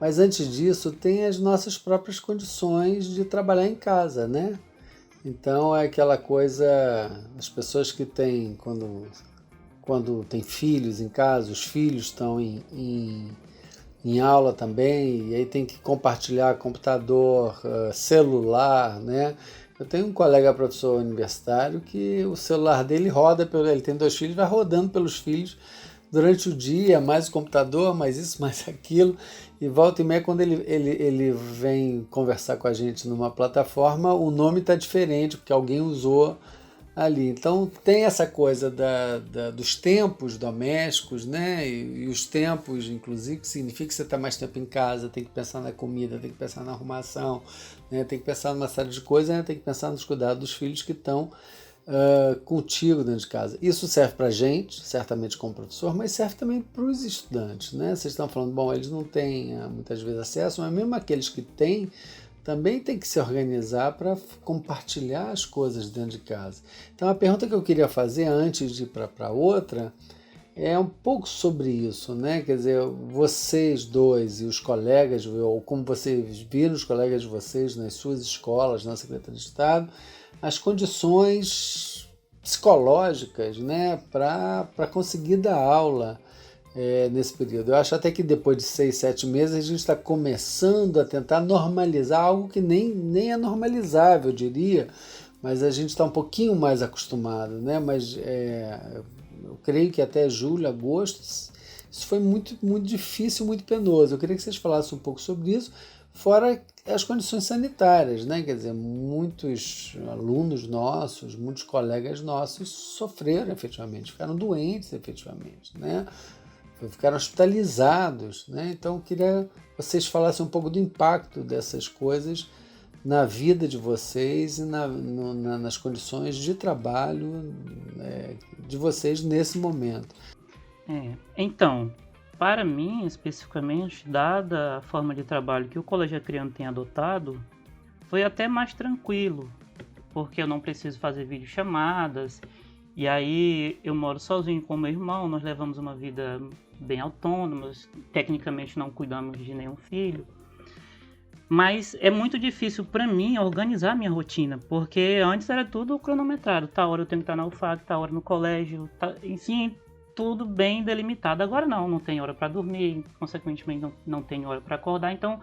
mas antes disso tem as nossas próprias condições de trabalhar em casa, né? Então é aquela coisa, as pessoas que têm, quando tem filhos em casa, os filhos estão em aula também, e aí tem que compartilhar computador, celular, né? Eu tenho um colega professor universitário que o celular dele roda, ele tem 2 filhos, vai rodando pelos filhos durante o dia, mais o computador, mais isso, mais aquilo, e volta e meia, quando ele vem conversar com a gente numa plataforma, o nome está diferente, porque alguém usou ali. Então tem essa coisa dos tempos domésticos, né? E os tempos, inclusive, que significa que você está mais tempo em casa, tem que pensar na comida, tem que pensar na arrumação, né? Tem que pensar numa série de coisas, né? Tem que pensar nos cuidados dos filhos que estão contigo dentro de casa. Isso serve para a gente, certamente como professor, mas serve também para os estudantes, né? Vocês estão falando, bom, eles não têm muitas vezes acesso, mas mesmo aqueles que têm, também tem que se organizar para compartilhar as coisas dentro de casa. Então a pergunta que eu queria fazer antes de ir para outra é um pouco sobre isso, né? Quer dizer, vocês dois e os colegas, ou como vocês viram os colegas de vocês nas suas escolas, na Secretaria de Estado, as condições psicológicas, né, para conseguir dar aula nesse período. Eu acho até que depois de 6, 7 meses a gente está começando a tentar normalizar algo que nem é normalizável, eu diria, mas a gente está um pouquinho mais acostumado, né? Mas eu creio que até julho, agosto, isso foi muito, muito difícil, muito penoso. Eu queria que vocês falassem um pouco sobre isso, fora as condições sanitárias, né? Quer dizer, muitos alunos nossos, muitos colegas nossos sofreram efetivamente, ficaram doentes efetivamente, né? Ficaram hospitalizados, né? Então eu queria que vocês falassem um pouco do impacto dessas coisas na vida de vocês e nas condições de trabalho de vocês nesse momento. Então, para mim, especificamente, dada a forma de trabalho que o Colégio Acreano tem adotado, foi até mais tranquilo, porque eu não preciso fazer videochamadas, e aí eu moro sozinho com meu irmão, nós levamos uma vida bem autônoma, tecnicamente não cuidamos de nenhum filho. Mas é muito difícil para mim organizar minha rotina, porque antes era tudo cronometrado. Tá hora eu tenho que estar na UFAC, tá hora no colégio, enfim, tudo bem delimitado. Agora não tem hora para dormir, consequentemente não tem hora para acordar. Então,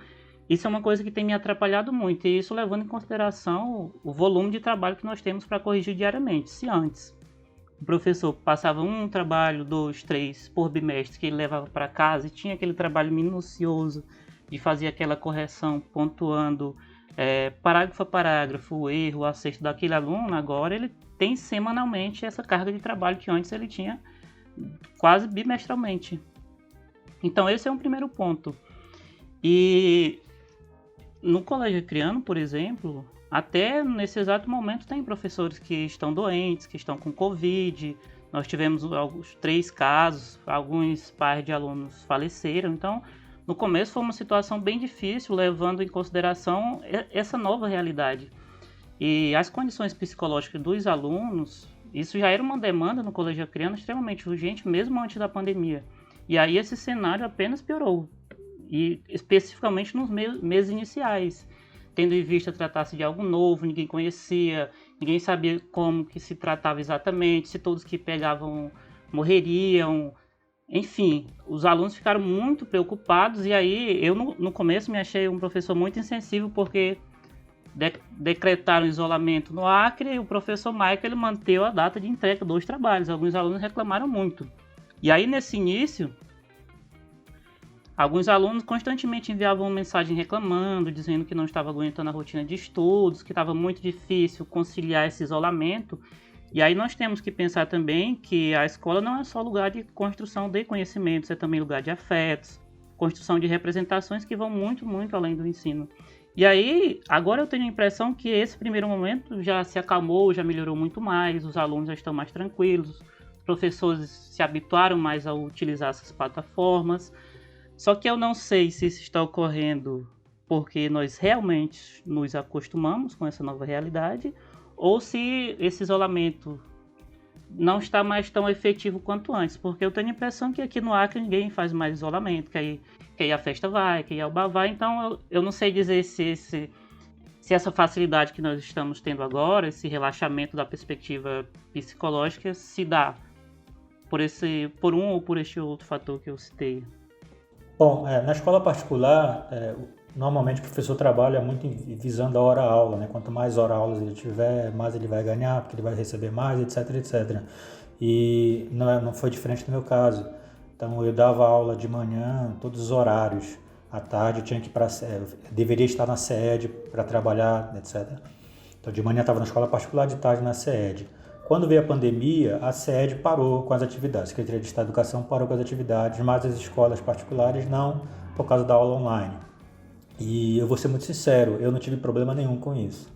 isso é uma coisa que tem me atrapalhado muito. E isso levando em consideração o volume de trabalho que nós temos para corrigir diariamente. Se antes o professor passava um trabalho, 2, 3 por bimestre que ele levava para casa e tinha aquele trabalho minucioso de fazer aquela correção pontuando parágrafo a parágrafo, o erro, o acerto daquele aluno, agora ele tem semanalmente essa carga de trabalho que antes ele tinha quase bimestralmente. Então esse é um primeiro ponto. E no Colégio Acreano, por exemplo, até nesse exato momento tem professores que estão doentes, que estão com Covid. Nós tivemos 3 casos, alguns pais de alunos faleceram, então no começo foi uma situação bem difícil, levando em consideração essa nova realidade. E as condições psicológicas dos alunos, isso já era uma demanda no Colégio Acreano extremamente urgente, mesmo antes da pandemia. E aí esse cenário apenas piorou, e especificamente nos meses iniciais, tendo em vista tratar-se de algo novo, ninguém conhecia, ninguém sabia como que se tratava exatamente, se todos que pegavam morreriam. Enfim, os alunos ficaram muito preocupados e aí eu no começo me achei um professor muito insensível porque decretaram isolamento no Acre e o professor Michael ele manteve a data de entrega dos trabalhos. Alguns alunos reclamaram muito. E aí nesse início, alguns alunos constantemente enviavam mensagem reclamando, dizendo que não estava aguentando a rotina de estudos, que estava muito difícil conciliar esse isolamento. E aí nós temos que pensar também que a escola não é só lugar de construção de conhecimentos, é também lugar de afetos, construção de representações que vão muito, muito além do ensino. E aí, agora eu tenho a impressão que esse primeiro momento já se acalmou, já melhorou muito mais, os alunos já estão mais tranquilos, os professores se habituaram mais a utilizar essas plataformas. Só que eu não sei se isso está ocorrendo porque nós realmente nos acostumamos com essa nova realidade, ou se esse isolamento não está mais tão efetivo quanto antes, porque eu tenho a impressão que aqui no Acre ninguém faz mais isolamento, que aí a festa vai, que aí a UBA vai, então eu não sei dizer se essa facilidade que nós estamos tendo agora, esse relaxamento da perspectiva psicológica, se dá por um ou por este outro fator que eu citei. Bom, na escola particular, normalmente o professor trabalha muito visando a hora-aula, né? Quanto mais hora-aulas ele tiver, mais ele vai ganhar, porque ele vai receber mais, etc, etc. E não foi diferente no meu caso. Então eu dava aula de manhã, todos os horários. À tarde eu tinha que ir deveria estar na SED para trabalhar, etc. Então de manhã estava na escola particular, de tarde na SED. Quando veio a pandemia, a SED parou com as atividades. A Secretaria de Estado de Educação parou com as atividades, mas as escolas particulares não, por causa da aula online. E eu vou ser muito sincero, eu não tive problema nenhum com isso.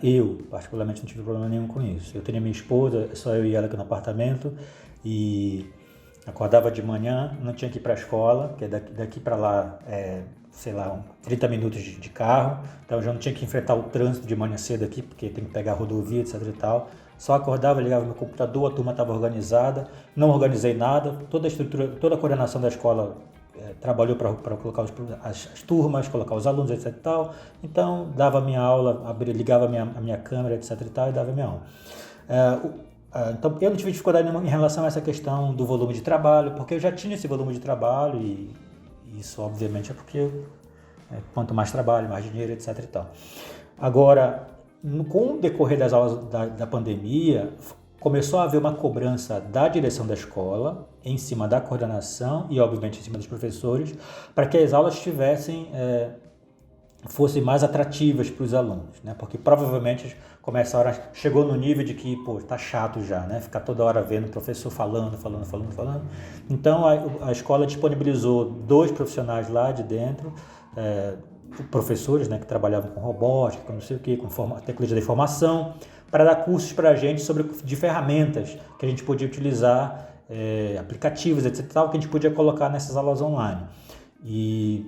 Eu, particularmente, não tive problema nenhum com isso. Eu tenho minha esposa, só eu e ela aqui no apartamento, e Acordava de manhã, não tinha que ir para a escola, porque daqui para lá sei lá, 30 minutos de carro, então eu já não tinha que enfrentar o trânsito de manhã cedo aqui, porque tem que pegar a rodovia, etc e tal. Só acordava, ligava meu computador, a turma estava organizada, não organizei nada, toda a estrutura, toda a coordenação da escola trabalhou para colocar as turmas, colocar os alunos, etc e tal. Então, dava minha aula, ligava a minha câmera, etc e tal, e dava minha aula. Então, eu não tive dificuldade nenhuma em relação a essa questão do volume de trabalho, porque eu já tinha esse volume de trabalho e isso, obviamente, é porque quanto mais trabalho, mais dinheiro, etc e tal. Agora, com o decorrer das aulas da pandemia, começou a haver uma cobrança da direção da escola, em cima da coordenação e, obviamente, em cima dos professores, para que as aulas fossem mais atrativas para os alunos, né? Porque provavelmente chegou no nível de que, tá chato já, né? Ficar toda hora vendo o professor falando. Então a escola disponibilizou 2 profissionais lá de dentro, professores, né, que trabalhavam com robótica, com não sei o que, com tecnologia da informação, para dar cursos para a gente de ferramentas que a gente podia utilizar, aplicativos, etc, que a gente podia colocar nessas aulas online. E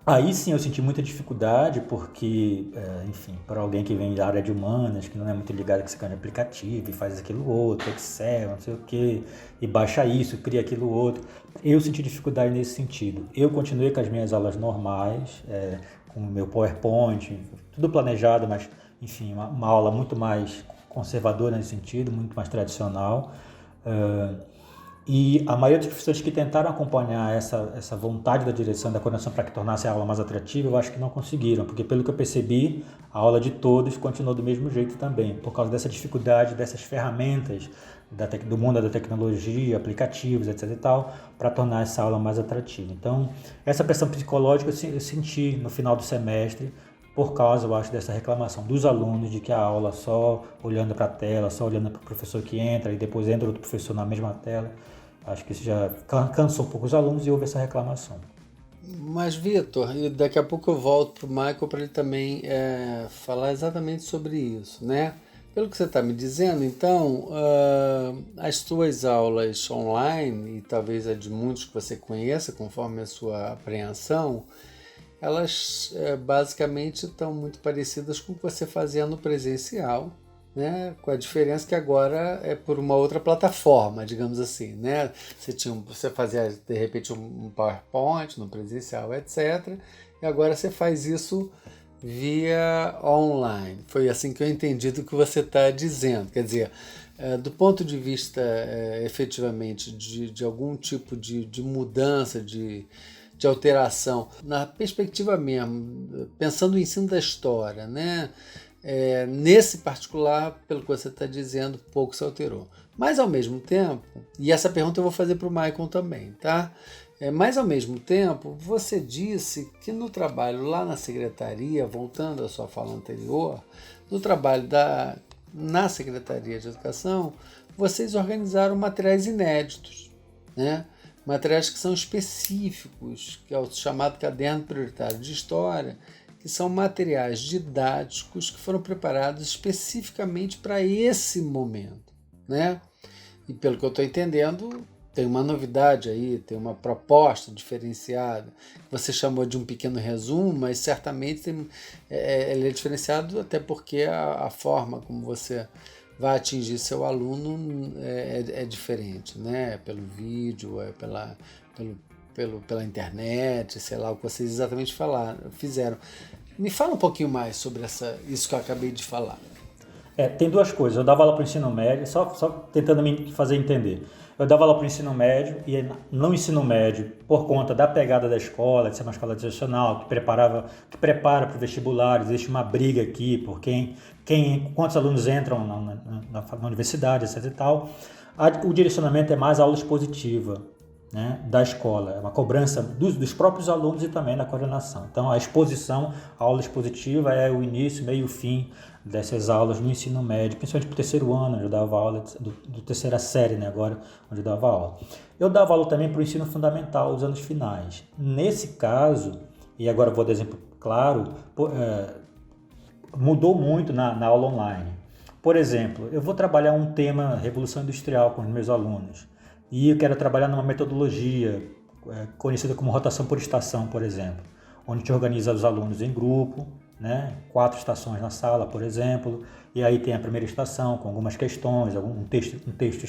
aí sim eu senti muita dificuldade, porque, enfim, para alguém que vem da área de humanas, que não é muito ligado com esse cara de aplicativo, e faz aquilo outro, Excel, não sei o que, e baixa isso, cria aquilo outro, eu senti dificuldade nesse sentido. Eu continuei com as minhas aulas normais, com o meu PowerPoint, tudo planejado, mas, enfim, uma aula muito mais conservadora nesse sentido, muito mais tradicional. E a maioria dos professores que tentaram acompanhar essa vontade da direção da coordenação para que tornasse a aula mais atrativa, eu acho que não conseguiram, porque pelo que eu percebi, a aula de todos continuou do mesmo jeito também, por causa dessa dificuldade, dessas ferramentas do mundo da tecnologia, aplicativos, etc e tal, para tornar essa aula mais atrativa. Então, essa pressão psicológica eu senti no final do semestre, por causa, eu acho, dessa reclamação dos alunos de que a aula só olhando para a tela, só olhando para o professor que entra e depois entra outro professor na mesma tela. Acho que isso já cansou um pouco os alunos e houve essa reclamação. Mas, Vitor, e daqui a pouco eu volto para o Michael para ele também falar exatamente sobre isso, né? Pelo que você está me dizendo, então, as suas aulas online, e talvez a de muitos que você conheça, conforme a sua apreensão, elas basicamente estão muito parecidas com o que você fazia no presencial, né? Com a diferença que agora é por uma outra plataforma, digamos assim, né? Você fazia de repente um PowerPoint no presencial, etc. E agora você faz isso via online. Foi assim que eu entendi do que você está dizendo. Quer dizer, do ponto de vista efetivamente de algum tipo de mudança, de alteração, na perspectiva mesmo, pensando no ensino da história, né? Nesse particular, pelo que você está dizendo, pouco se alterou. Mas ao mesmo tempo, e essa pergunta eu vou fazer para o Michael também, tá? Mas ao mesmo tempo, você disse que no trabalho lá na secretaria, voltando à sua fala anterior, no trabalho na Secretaria de Educação, vocês organizaram materiais inéditos, né? Materiais que são específicos, que é o chamado Caderno Prioritário de História, que são materiais didáticos que foram preparados especificamente para esse momento, né? E pelo que eu estou entendendo, tem uma novidade aí, tem uma proposta diferenciada, que você chamou de um pequeno resumo, mas certamente ele é diferenciado até porque a forma como você vai atingir seu aluno é diferente, né? Pelo vídeo, pela internet, sei lá o que vocês exatamente fizeram. Me fala um pouquinho mais sobre isso que eu acabei de falar. Tem 2 coisas. Eu dava aula para o ensino médio, só tentando me fazer entender. Eu dava aula para o ensino médio e no ensino médio, por conta da pegada da escola, de ser uma escola tradicional, que prepara para o vestibular, existe uma briga aqui por quantos alunos entram na universidade, etc e tal. O direcionamento é mais aula expositiva, né, da escola, é uma cobrança dos próprios alunos e também da coordenação. Então a aula expositiva é o início, meio e fim dessas aulas no ensino médio, principalmente para o 3º ano, onde eu dava aula, do 3ª série, né, agora, onde eu dava aula. Eu dava aula também para o ensino fundamental, os anos finais. Nesse caso, e agora vou dar exemplo claro, mudou muito na aula online. Por exemplo, eu vou trabalhar um tema Revolução Industrial com os meus alunos. e eu quero trabalhar numa metodologia conhecida como rotação por estação, por exemplo, onde a gente organiza os alunos em grupo, né? 4 estações na sala, por exemplo, e aí tem a primeira estação com algumas questões, um texto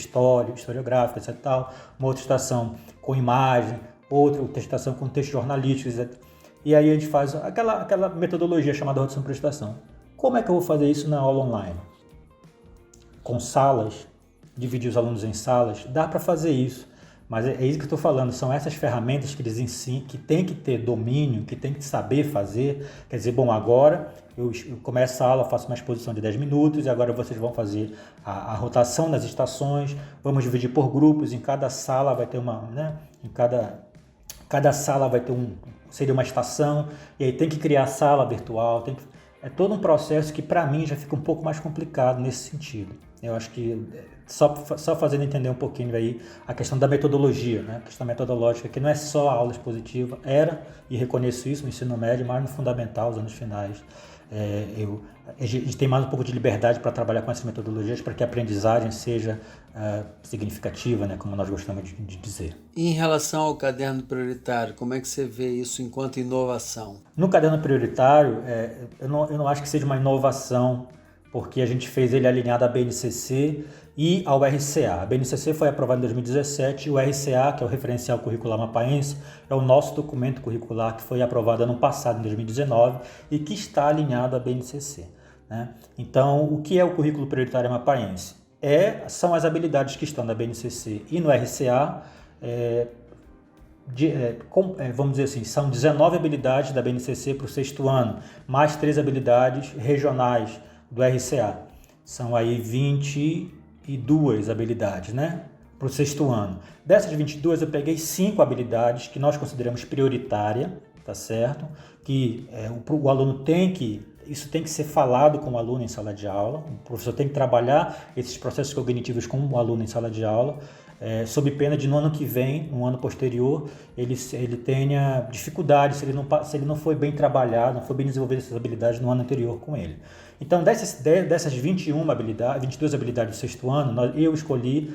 historiográfico, etc. Tal, uma outra estação com imagem, outra estação com texto jornalístico, etc. E aí a gente faz aquela metodologia chamada rotação por estação. Como é que eu vou fazer isso na aula online? Com salas, dividir os alunos em salas, dá para fazer isso. Mas é isso que eu estou falando, são essas ferramentas que eles ensinam, que tem que ter domínio, que tem que saber fazer. Quer dizer, bom, agora eu começo a aula, faço uma exposição de 10 minutos e agora vocês vão fazer a rotação das estações, vamos dividir por grupos, em cada sala vai ter uma, né? Em cada sala vai ter seria uma estação, e aí tem que criar sala virtual, é todo um processo que para mim já fica um pouco mais complicado nesse sentido. Eu acho que só fazendo entender um pouquinho aí a questão da metodologia, né? A questão metodológica, que não é só a aula expositiva, era, e reconheço isso no ensino médio, mas no fundamental, os anos finais, a gente tem mais um pouco de liberdade para trabalhar com essas metodologias, para que a aprendizagem seja significativa, né? Como nós gostamos de dizer. E em relação ao caderno prioritário, como é que você vê isso enquanto inovação? No caderno prioritário, eu não acho que seja uma inovação, porque a gente fez ele alinhado à BNCC e ao RCA. A BNCC foi aprovada em 2017 e o RCA, que é o Referencial Curricular Mapaense, é o nosso documento curricular que foi aprovado ano passado, em 2019, e que está alinhado à BNCC. Né? Então, o que é o currículo prioritário mapaense? São as habilidades que estão na BNCC e no RCA, vamos dizer assim, são 19 habilidades da BNCC para o 6º ano, mais 3 habilidades regionais do RCA. São aí 22 habilidades, né? Para o 6º ano. Dessas 22, eu peguei 5 habilidades que nós consideramos prioritária, tá certo? Que o aluno isso tem que ser falado com o aluno em sala de aula. O professor tem que trabalhar esses processos cognitivos com o aluno em sala de aula, sob pena de no ano que vem, no ano posterior, ele tenha dificuldade se ele não foi bem trabalhado, não foi bem desenvolvido essas habilidades no ano anterior com ele. Então, dessas 22 habilidades do 6º ano, eu escolhi,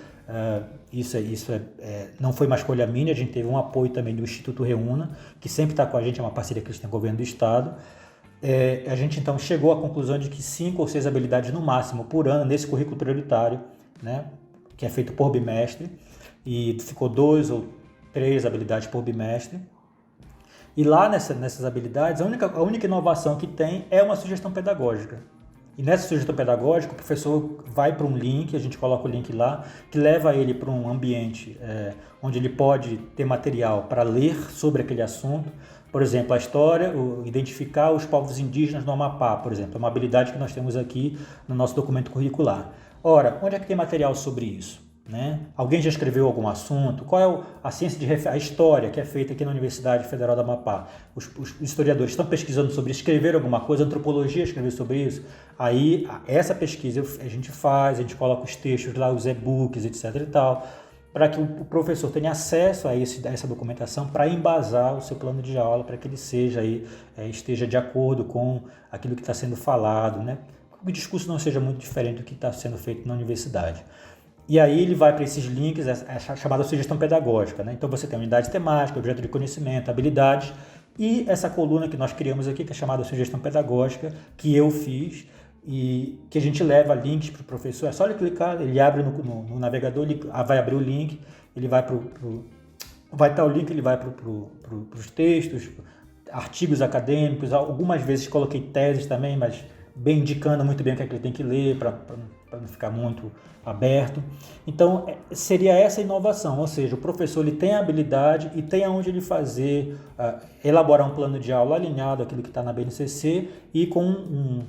não foi uma escolha minha, a gente teve um apoio também do Instituto Reúna, que sempre está com a gente, é uma parceria que eles têm com o governo do Estado. A gente então chegou à conclusão de que 5 ou 6 habilidades no máximo por ano nesse currículo prioritário, né, que é feito por bimestre, e ficou 2 ou 3 habilidades por bimestre. E lá nessas habilidades, a única inovação que tem é uma sugestão pedagógica. E nessa sugestão pedagógica, o professor vai para um link, a gente coloca o link lá, que leva ele para um ambiente onde ele pode ter material para ler sobre aquele assunto. Por exemplo, a história, identificar os povos indígenas no Amapá, por exemplo, é uma habilidade que nós temos aqui no nosso documento curricular. Ora, onde é que tem material sobre isso? Né? Alguém já escreveu algum assunto? Qual é a história que é feita aqui na Universidade Federal do Amapá? Os historiadores estão pesquisando sobre isso, escreveram alguma coisa, a antropologia escreveu sobre isso? Aí, essa pesquisa a gente gente coloca os textos lá, os e-books, etc. e tal, para que o professor tenha acesso a essa documentação para embasar o seu plano de aula, para que ele esteja de acordo com aquilo que está sendo falado, né? Que o discurso não seja muito diferente do que está sendo feito na universidade. E aí ele vai para esses links, a chamada sugestão pedagógica, né? Então você tem unidade temática, objeto de conhecimento, habilidades, e essa coluna que nós criamos aqui, que é chamada sugestão pedagógica, que eu fiz, e que a gente leva links para o professor. É só ele clicar, ele abre no navegador, ele vai abrir o link, ele vai vai estar o link, ele vai para os textos, artigos acadêmicos, algumas vezes coloquei teses também, mas bem indicando muito bem o que é que ele tem que ler, para não ficar muito aberto. Então, seria essa inovação, ou seja, o professor ele tem a habilidade e tem aonde ele fazer, elaborar um plano de aula alinhado àquilo que está na BNCC e com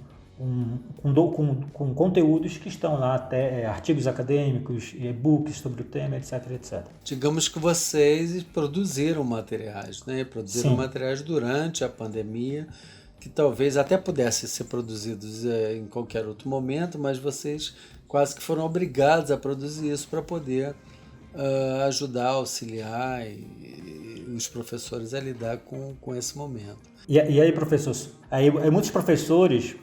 conteúdos que estão lá, até artigos acadêmicos, e-books sobre o tema, etc, etc. Digamos que vocês produziram materiais, né? Produziram Sim. materiais durante a pandemia, que talvez até pudessem ser produzidos em qualquer outro momento, mas vocês quase que foram obrigados a produzir isso para poder ajudar, auxiliar os professores a lidar com esse momento. E aí, professor, muitos professores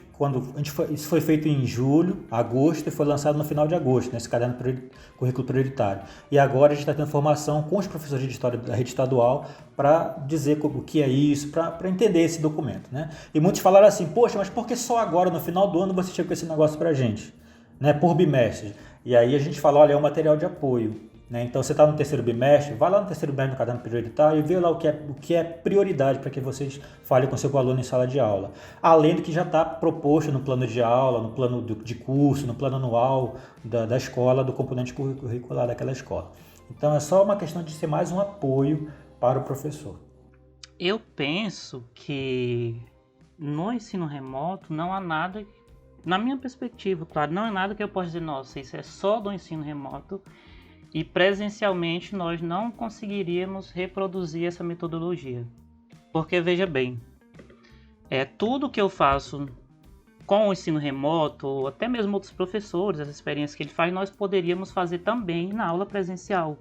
isso foi feito em julho, agosto, e foi lançado no final de agosto, nesse caderno currículo prioritário. E agora a gente está tendo formação com os professores de história da rede estadual para dizer o que é isso, para entender esse documento, né? E muitos falaram assim, poxa, mas por que só agora, no final do ano, você chega com esse negócio para a gente, né? Por bimestre. E aí a gente fala, olha, é um material de apoio. Né? Então você está no terceiro bimestre, vai lá no terceiro bimestre no caderno prioritário e vê lá o que é prioridade para que vocês falem com seu aluno em sala de aula. Além do que já está proposto no plano de aula, no plano de curso, no plano anual da escola, do componente curricular daquela escola. Então é só uma questão de ser mais um apoio para o professor. Eu penso que no ensino remoto não há nada, na minha perspectiva, claro, não é nada que eu possa dizer, nossa, isso é só do ensino remoto. E presencialmente nós não conseguiríamos reproduzir essa metodologia. Porque, veja bem, tudo que eu faço com o ensino remoto, ou até mesmo outros professores, as experiências que ele faz, nós poderíamos fazer também na aula presencial.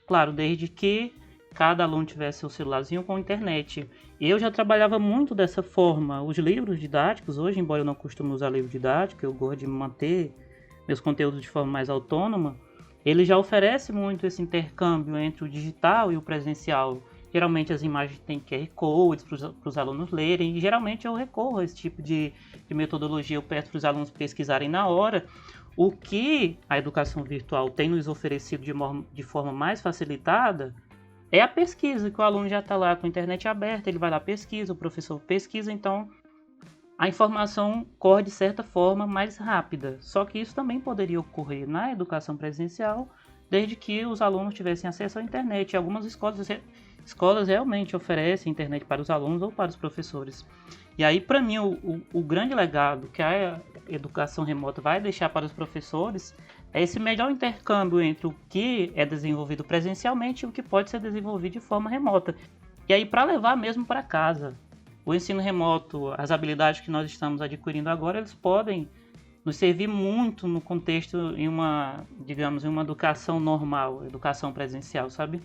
Claro, desde que cada aluno tivesse seu celularzinho com internet. Eu já trabalhava muito dessa forma. Os livros didáticos, hoje, embora eu não costume usar livro didático, eu gosto de manter meus conteúdos de forma mais autônoma, ele já oferece muito esse intercâmbio entre o digital e o presencial. Geralmente as imagens têm QR Codes para os alunos lerem, e geralmente eu recorro a esse tipo de metodologia. Eu peço para os alunos pesquisarem na hora. O que a educação virtual tem nos oferecido de forma mais facilitada é a pesquisa, que o aluno já está lá com a internet aberta, ele vai lá pesquisa, o professor pesquisa, então a informação corre de certa forma mais rápida. Só que isso também poderia ocorrer na educação presencial, desde que os alunos tivessem acesso à internet. Algumas escolas realmente oferecem internet para os alunos ou para os professores. E aí, para mim, o grande legado que a educação remota vai deixar para os professores é esse melhor intercâmbio entre o que é desenvolvido presencialmente e o que pode ser desenvolvido de forma remota. E aí, para levar mesmo para casa. O ensino remoto, as habilidades que nós estamos adquirindo agora, eles podem nos servir muito no contexto em uma educação normal, educação presencial, sabe?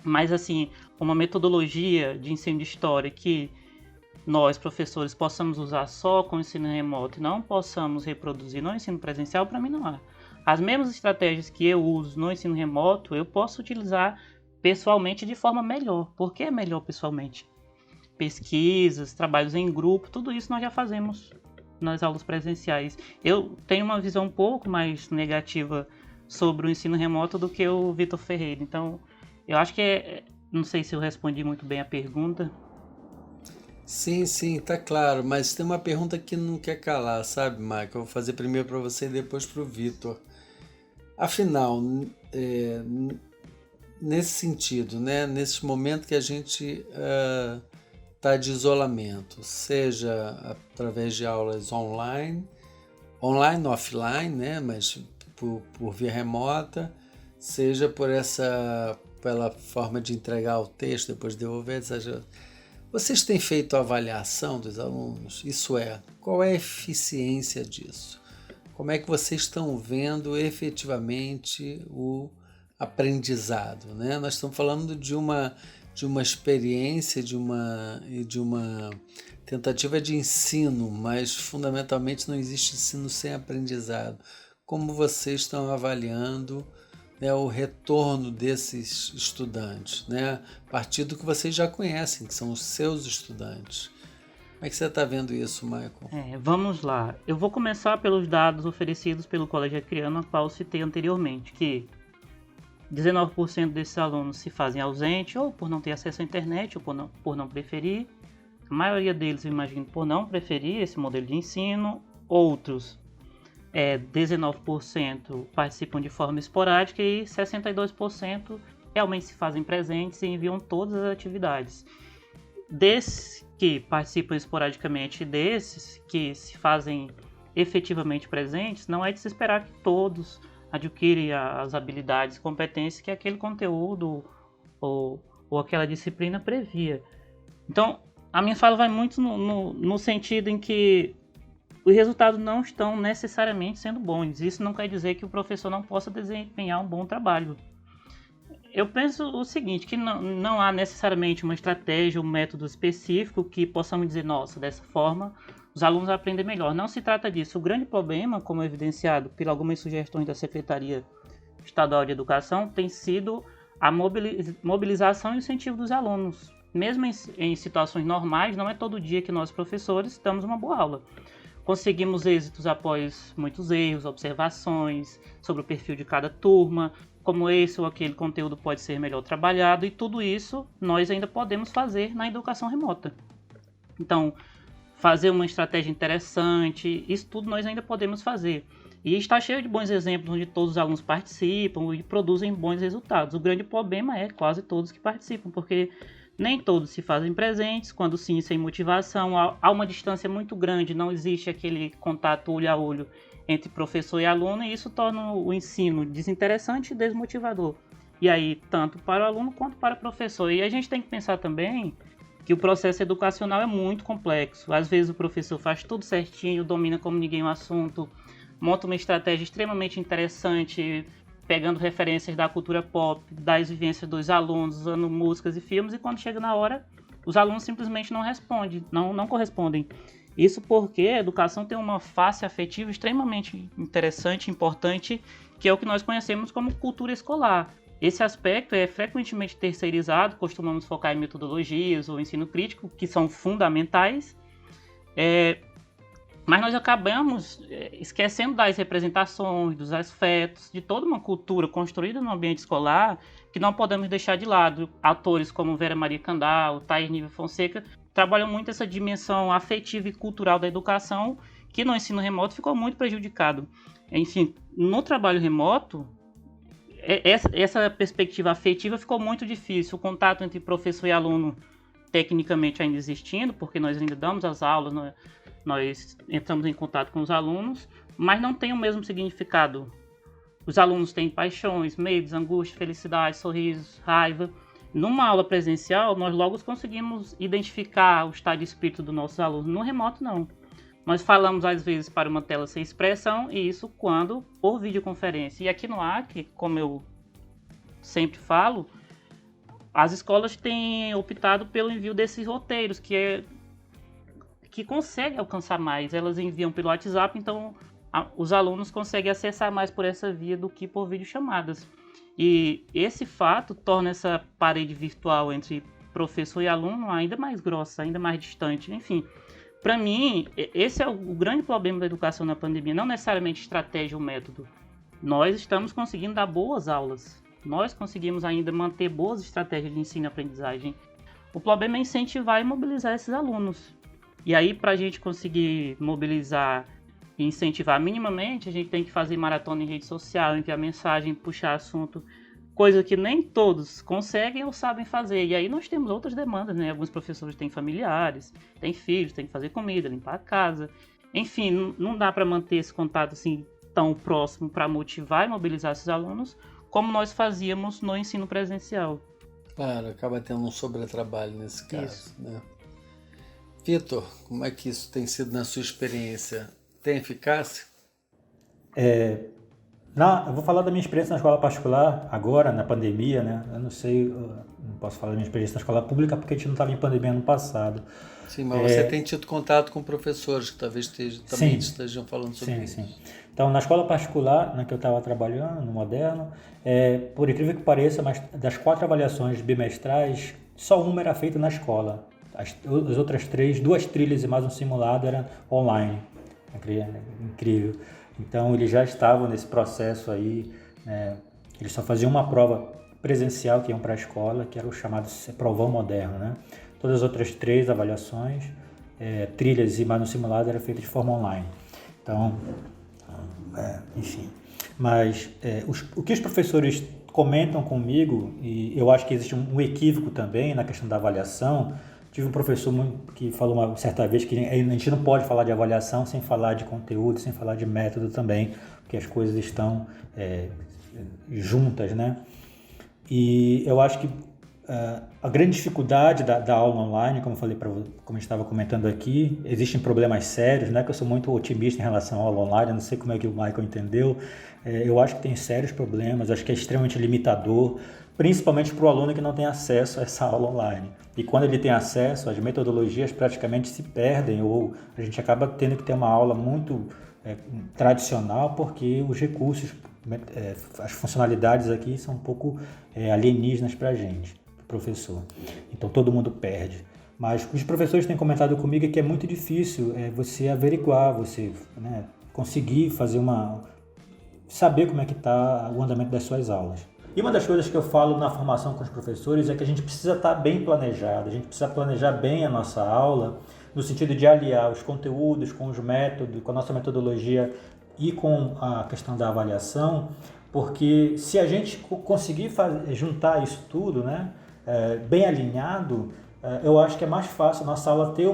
Mas assim, uma metodologia de ensino de história que nós, professores, possamos usar só com o ensino remoto e não possamos reproduzir no ensino presencial, para mim não há. As mesmas estratégias que eu uso no ensino remoto, eu posso utilizar pessoalmente de forma melhor. Por que melhor pessoalmente? Pesquisas, trabalhos em grupo, tudo isso nós já fazemos nas aulas presenciais. Eu tenho uma visão um pouco mais negativa sobre o ensino remoto do que o Vitor Ferreira. Então, eu acho que não sei se eu respondi muito bem a pergunta. Sim, tá claro, mas tem uma pergunta que não quer calar, sabe, Michael? Eu vou fazer primeiro para você e depois para o Vitor. Afinal, nesse sentido, né, nesse momento que a gente está de isolamento, seja através de aulas online, offline, né, mas por via remota, seja pela forma de entregar o texto, depois devolver, etc. Vocês têm feito a avaliação dos alunos? Isso é, qual é a eficiência disso? Como é que vocês estão vendo efetivamente o aprendizado, né? Nós estamos falando de uma experiência, de uma tentativa de ensino, mas fundamentalmente não existe ensino sem aprendizado. Como vocês estão avaliando, né, o retorno desses estudantes, né, a partir do que vocês já conhecem, que são os seus estudantes? Como é que você está vendo isso, Michael? Vamos lá. Eu vou começar pelos dados oferecidos pelo Colégio Acreano, a qual citei anteriormente, que 19% desses alunos se fazem ausente, ou por não ter acesso à internet, ou por não preferir. A maioria deles, eu imagino, por não preferir esse modelo de ensino. Outros, 19% participam de forma esporádica e 62% realmente se fazem presentes e enviam todas as atividades. Desses que participam esporadicamente e desses que se fazem efetivamente presentes, não é de se esperar que todos adquirem as habilidades e competências que aquele conteúdo ou aquela disciplina previa. Então, a minha fala vai muito no sentido em que os resultados não estão necessariamente sendo bons. Isso não quer dizer que o professor não possa desempenhar um bom trabalho. Eu penso o seguinte, que não há necessariamente uma estratégia, um método específico que possamos dizer, nossa, dessa forma os alunos aprendem melhor. Não se trata disso. O grande problema, como evidenciado por algumas sugestões da Secretaria Estadual de Educação, tem sido a mobilização e incentivo dos alunos. Mesmo em situações normais, não é todo dia que nós, professores, damos uma boa aula. Conseguimos êxitos após muitos erros, observações sobre o perfil de cada turma, como esse ou aquele conteúdo pode ser melhor trabalhado, e tudo isso nós ainda podemos fazer na educação remota. Então, fazer uma estratégia interessante, isso tudo nós ainda podemos fazer. E está cheio de bons exemplos onde todos os alunos participam e produzem bons resultados. O grande problema é quase todos que participam, porque nem todos se fazem presentes, quando sim, sem motivação, há uma distância muito grande, não existe aquele contato olho a olho entre professor e aluno, e isso torna o ensino desinteressante e desmotivador. E aí, tanto para o aluno quanto para o professor. E a gente tem que pensar também que o processo educacional é muito complexo. Às vezes o professor faz tudo certinho, domina como ninguém o assunto, monta uma estratégia extremamente interessante, pegando referências da cultura pop, das vivências dos alunos, usando músicas e filmes, e quando chega na hora, os alunos simplesmente não respondem, não correspondem. Isso porque a educação tem uma face afetiva extremamente interessante, importante, que é o que nós conhecemos como cultura escolar. Esse aspecto é frequentemente terceirizado, costumamos focar em metodologias ou ensino crítico, que são fundamentais, mas nós acabamos esquecendo das representações, dos afetos, de toda uma cultura construída no ambiente escolar que não podemos deixar de lado. Autores como Vera Maria Candal, Thaís Nívia Fonseca trabalham muito essa dimensão afetiva e cultural da educação, que no ensino remoto ficou muito prejudicado. Enfim, no trabalho remoto, essa perspectiva afetiva ficou muito difícil. O contato entre professor e aluno, tecnicamente ainda existindo, porque nós ainda damos as aulas, nós entramos em contato com os alunos, mas não tem o mesmo significado. Os alunos têm paixões, medos, angústia, felicidade, sorrisos, raiva. Numa aula presencial, nós logo conseguimos identificar o estado de espírito dos nossos alunos. No remoto, não. Nós falamos, às vezes, para uma tela sem expressão, e isso quando por videoconferência. E aqui no Acre, como eu sempre falo, as escolas têm optado pelo envio desses roteiros, que conseguem alcançar mais. Elas enviam pelo WhatsApp, então os alunos conseguem acessar mais por essa via do que por videochamadas. E esse fato torna essa parede virtual entre professor e aluno ainda mais grossa, ainda mais distante. Enfim, para mim, esse é o grande problema da educação na pandemia, não necessariamente estratégia ou método. Nós estamos conseguindo dar boas aulas, nós conseguimos ainda manter boas estratégias de ensino e aprendizagem. O problema é incentivar e mobilizar esses alunos. E aí, para a gente conseguir mobilizar e incentivar minimamente, a gente tem que fazer maratona em rede social, enviar mensagem, puxar assunto, coisa que nem todos conseguem ou sabem fazer. E aí nós temos outras demandas, né? Alguns professores têm familiares, têm filhos, têm que fazer comida, limpar a casa. Enfim, não dá para manter esse contato assim tão próximo para motivar e mobilizar esses alunos como nós fazíamos no ensino presencial. Claro, acaba tendo um sobretrabalho nesse caso, né? Vitor, como é que isso tem sido na sua experiência? Tem eficácia? Eu vou falar da minha experiência na escola particular agora, na pandemia, né? Eu não sei, não posso falar da minha experiência na escola pública porque a gente não estava em pandemia no passado. Sim, mas você tem tido contato com professores que talvez também estejam falando sobre isso. Sim. Então, na escola particular, na que eu estava trabalhando, no Moderno, por incrível que pareça, mas das 4 avaliações bimestrais, só uma era feita na escola. As outras 3, 2 trilhas e mais um simulado eram online. Incrível. Então, eles já estavam nesse processo aí, né? Eles só faziam uma prova presencial que iam para a escola, que era o chamado provão moderno, né? Todas as outras 3 avaliações, trilhas e mais um simulado, era feita de forma online. Então, enfim. Mas o que os professores comentam comigo, e eu acho que existe um equívoco também na questão da avaliação. Tive um professor que falou uma certa vez que a gente não pode falar de avaliação sem falar de conteúdo, sem falar de método também, porque as coisas estão juntas, né? E eu acho que a grande dificuldade da aula online, como eu falei como a gente estava comentando aqui, existem problemas sérios, né? Que eu sou muito otimista em relação à aula online, eu não sei como é que o Michael entendeu. Eu acho que tem sérios problemas, acho que é extremamente limitador, principalmente para o aluno que não tem acesso a essa aula online. E quando ele tem acesso, as metodologias praticamente se perdem, ou a gente acaba tendo que ter uma aula muito tradicional, porque os recursos, as funcionalidades aqui são um pouco alienígenas para a gente, para o professor. Então todo mundo perde. Mas os professores têm comentado comigo que é muito difícil você averiguar, você conseguir saber como é que está o andamento das suas aulas. E uma das coisas que eu falo na formação com os professores é que a gente precisa estar bem planejado, a gente precisa planejar bem a nossa aula, no sentido de aliar os conteúdos com os métodos, com a nossa metodologia e com a questão da avaliação, porque se a gente conseguir juntar isso tudo, bem alinhado, eu acho que é mais fácil a nossa aula ter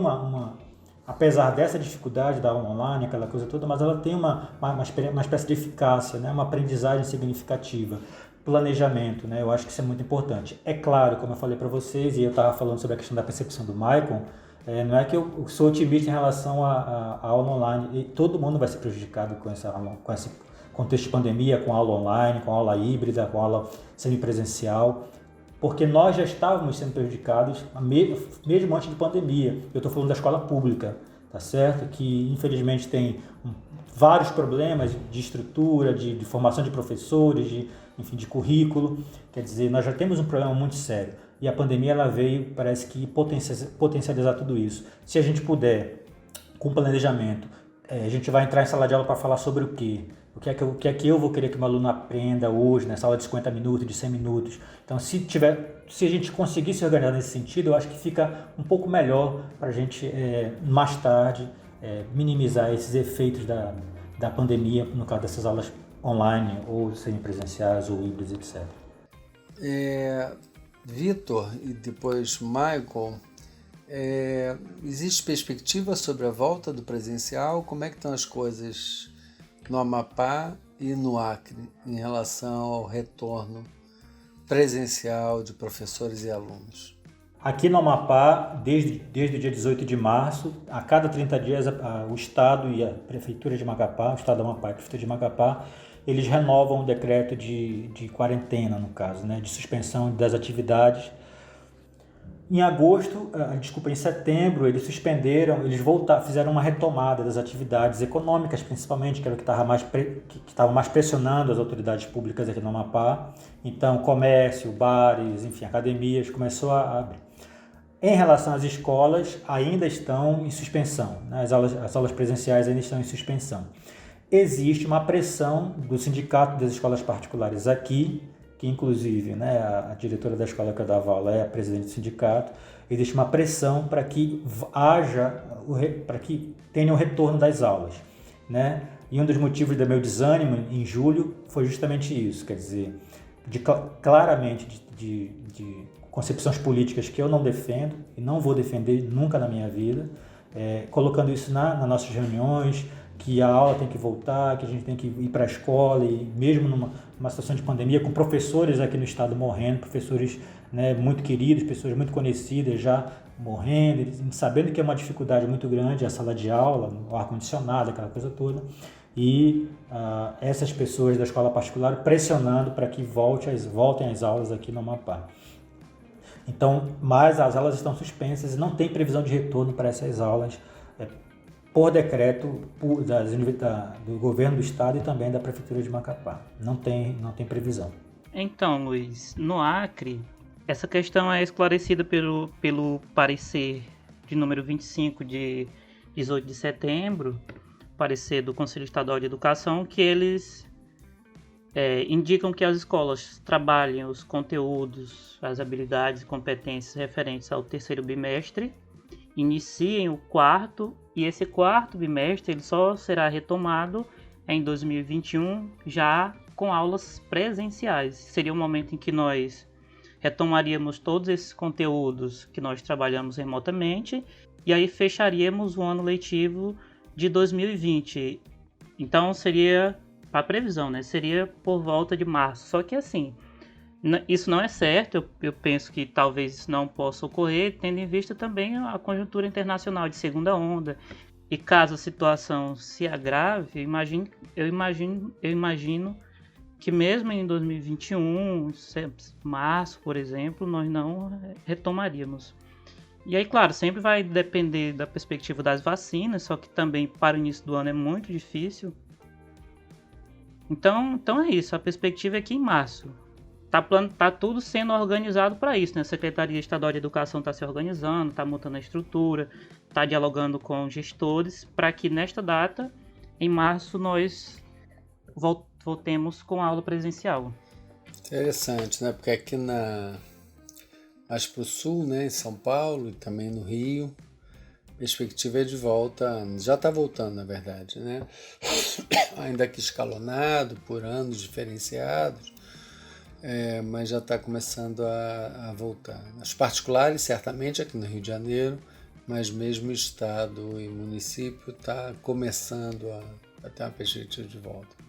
apesar dessa dificuldade da aula online, aquela coisa toda, mas ela tem uma espécie de eficácia, uma aprendizagem significativa. Planejamento, eu acho que isso é muito importante. É claro, como eu falei para vocês, e eu estava falando sobre a questão da percepção do Maicon, não é que eu sou otimista em relação à aula online, e todo mundo vai ser prejudicado com esse contexto de pandemia, com aula online, com aula híbrida, com aula semipresencial, porque nós já estávamos sendo prejudicados mesmo antes de pandemia. Eu estou falando da escola pública, tá certo? Que infelizmente tem vários problemas de estrutura, de formação de professores, de currículo. Quer dizer, nós já temos um problema muito sério. E a pandemia ela veio, parece que, potencializar tudo isso. Se a gente puder, com planejamento, a gente vai entrar em sala de aula para falar sobre o quê? O que é que eu vou querer que o meu aluno aprenda hoje, nessa aula de 50 minutos, de 100 minutos. Então, se a gente conseguir se organizar nesse sentido, eu acho que fica um pouco melhor para a gente, mais tarde, minimizar esses efeitos da pandemia, no caso dessas aulas online, ou semipresenciais, ou híbridas, etc. Vitor e depois Michael, existe perspectiva sobre a volta do presencial? Como é que estão as coisas no Amapá e no Acre em relação ao retorno presencial de professores e alunos? Aqui no Amapá, desde o dia 18 de março, a cada 30 dias, o Estado e a Prefeitura de Macapá, o Estado do Amapá e a Prefeitura de Macapá, eles renovam o decreto de quarentena, no caso, de suspensão das atividades. Em setembro, eles fizeram uma retomada das atividades econômicas, principalmente, que era o que estava mais pressionando as autoridades públicas aqui no Amapá. Então, comércio, bares, enfim, academias, começou a abrir. Em relação às escolas, ainda estão em suspensão, as aulas presenciais ainda estão em suspensão. Existe uma pressão do sindicato das escolas particulares aqui, que inclusive a diretora da escola que eu dava aula é a presidente do sindicato. Existe uma pressão para que tenha o retorno das aulas. E um dos motivos do meu desânimo em julho foi justamente isso, quer dizer, claramente de concepções políticas que eu não defendo e não vou defender nunca na minha vida, colocando isso nas nossas reuniões, que a aula tem que voltar, que a gente tem que ir para a escola, e mesmo numa situação de pandemia, com professores aqui no estado morrendo, professores muito queridos, pessoas muito conhecidas já morrendo, sabendo que é uma dificuldade muito grande a sala de aula, o ar-condicionado, aquela coisa toda, e essas pessoas da escola particular pressionando para que voltem as aulas aqui no Amapá. Então, mas as aulas estão suspensas e não tem previsão de retorno para essas aulas, por decreto do governo do estado e também da prefeitura de Macapá. Não tem previsão. Então, Luiz, no Acre, essa questão é esclarecida pelo parecer de número 25 de 18 de setembro, parecer do Conselho Estadual de Educação, que eles indicam que as escolas trabalhem os conteúdos, as habilidades e competências referentes ao terceiro bimestre, iniciem o quarto, e esse quarto bimestre ele só será retomado em 2021, já com aulas presenciais. Seria o momento em que nós retomaríamos todos esses conteúdos que nós trabalhamos remotamente, e aí fecharíamos o ano letivo de 2020. Então seria, a previsão, seria por volta de março. Só que assim, isso não é certo, eu penso que talvez isso não possa ocorrer, tendo em vista também a conjuntura internacional de segunda onda. E caso a situação se agrave, eu imagino que mesmo em 2021, março, por exemplo, nós não retomaríamos. E aí, claro, sempre vai depender da perspectiva das vacinas, só que também para o início do ano é muito difícil. Então é isso, a perspectiva é que em março tá tudo sendo organizado para isso, né? A Secretaria Estadual de Educação está se organizando, está montando a estrutura, está dialogando com gestores para que nesta data, em março, nós voltemos com a aula presencial. Interessante, né? Porque aqui mais para o sul, né, em São Paulo e também no Rio, a perspectiva é de volta, já está voltando na verdade, né? Ainda que escalonado, por anos diferenciados, mas já está começando a voltar. As particulares, certamente, aqui no Rio de Janeiro, mas mesmo o estado e município está começando a ter uma perspectiva de volta.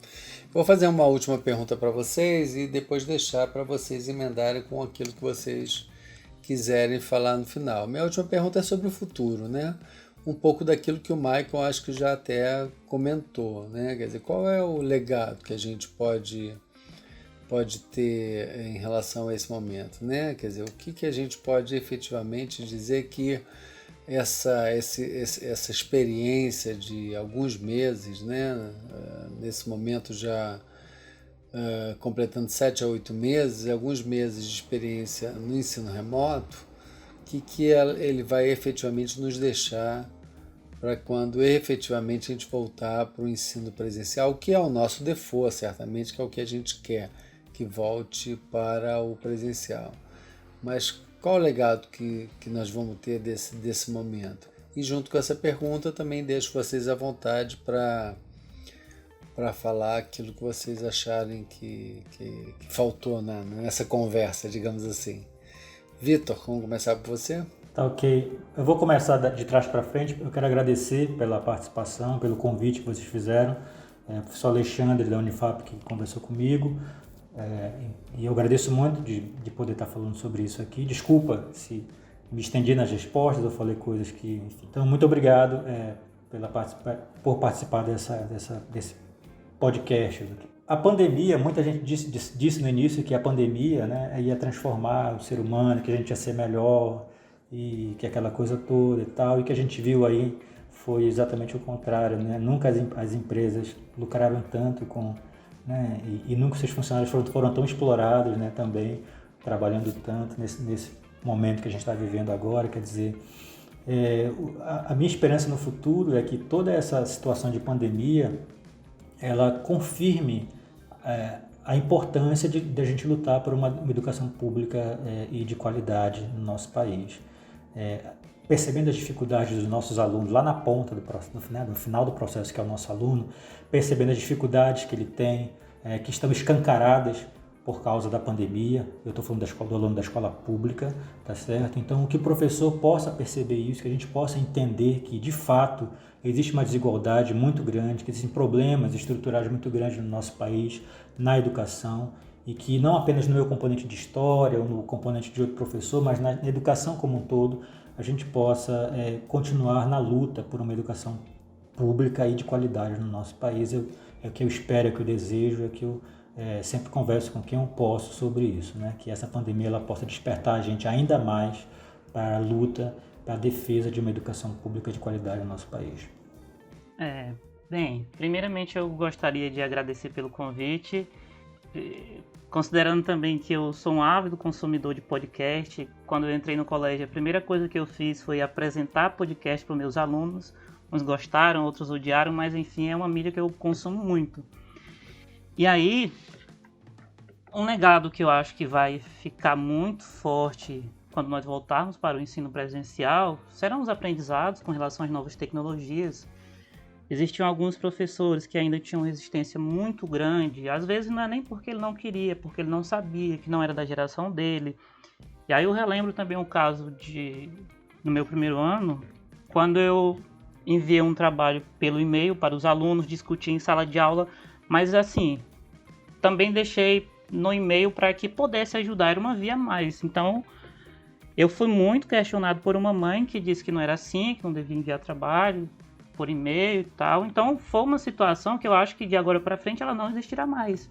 Vou fazer uma última pergunta para vocês e depois deixar para vocês emendarem com aquilo que vocês quiserem falar no final. Minha última pergunta é sobre o futuro, né? Um pouco daquilo que o Michael acho que já até comentou, né? Quer dizer, qual é o legado que a gente pode ter em relação a esse momento, né? Quer dizer, o que a gente pode efetivamente dizer que essa experiência de alguns meses, né? Nesse momento já completando 7 a 8 meses, alguns meses de experiência no ensino remoto, que ele vai efetivamente nos deixar para quando efetivamente a gente voltar para o ensino presencial, que é o nosso default, certamente, que é o que a gente quer, que volte para o presencial. Mas qual o legado que nós vamos ter desse momento? E junto com essa pergunta também deixo vocês à vontade para falar aquilo que vocês acharem que faltou nessa conversa, digamos assim. Vitor, vamos começar por você? Tá, ok. Eu vou começar de trás para frente. Eu quero agradecer pela participação, pelo convite que vocês fizeram. O professor Alexandre da Unifap que conversou comigo. E eu agradeço muito de poder estar falando sobre isso aqui. Desculpa se me estendi nas respostas, eu falei coisas que... Enfim. Então, muito obrigado por participar desse podcast. A pandemia, muita gente disse no início que a pandemia, né, ia transformar o ser humano, que a gente ia ser melhor, e que aquela coisa toda e tal, e que a gente viu aí foi exatamente o contrário, né? Nunca as empresas lucraram tanto com... Né? E nunca seus funcionários foram tão explorados, né? Também trabalhando tanto nesse momento que a gente está vivendo agora. Quer dizer, a minha esperança no futuro é que toda essa situação de pandemia ela confirme a importância de a gente lutar por uma educação pública e de qualidade no nosso país. Percebendo as dificuldades dos nossos alunos lá na ponta no final do processo, que é o nosso aluno, percebendo as dificuldades que ele tem, que estão escancaradas por causa da pandemia. Eu estou falando do aluno da escola pública, tá certo? Então, que o professor possa perceber isso, que a gente possa entender que, de fato, existe uma desigualdade muito grande, que existem problemas estruturais muito grandes no nosso país, na educação, e que não apenas no meu componente de história ou no componente de outro professor, mas na educação como um todo, a gente possa continuar na luta por uma educação pública e de qualidade no nosso país. É o que eu espero, é o que eu desejo, é o que eu sempre converso com quem eu posso sobre isso, né? Que essa pandemia ela possa despertar a gente ainda mais para a luta, para a defesa de uma educação pública de qualidade no nosso país. Bem, primeiramente eu gostaria de agradecer pelo convite, considerando também que eu sou um ávido consumidor de podcast. Quando eu entrei no colégio, a primeira coisa que eu fiz foi apresentar podcast para os meus alunos. Uns gostaram, outros odiaram, mas enfim, é uma mídia que eu consumo muito. E aí, um legado que eu acho que vai ficar muito forte quando nós voltarmos para o ensino presencial serão os aprendizados com relação às novas tecnologias. Existiam alguns professores que ainda tinham resistência muito grande, às vezes não é nem porque ele não queria, porque ele não sabia, que não era da geração dele. E aí eu relembro também o caso no meu primeiro ano, quando eu enviei um trabalho pelo e-mail para os alunos discutir em sala de aula, mas assim, também deixei no e-mail para que pudesse ajudar, era uma via a mais. Então, eu fui muito questionado por uma mãe que disse que não era assim, que não devia enviar trabalho por e-mail e tal. Então, foi uma situação que eu acho que de agora para frente ela não existirá mais.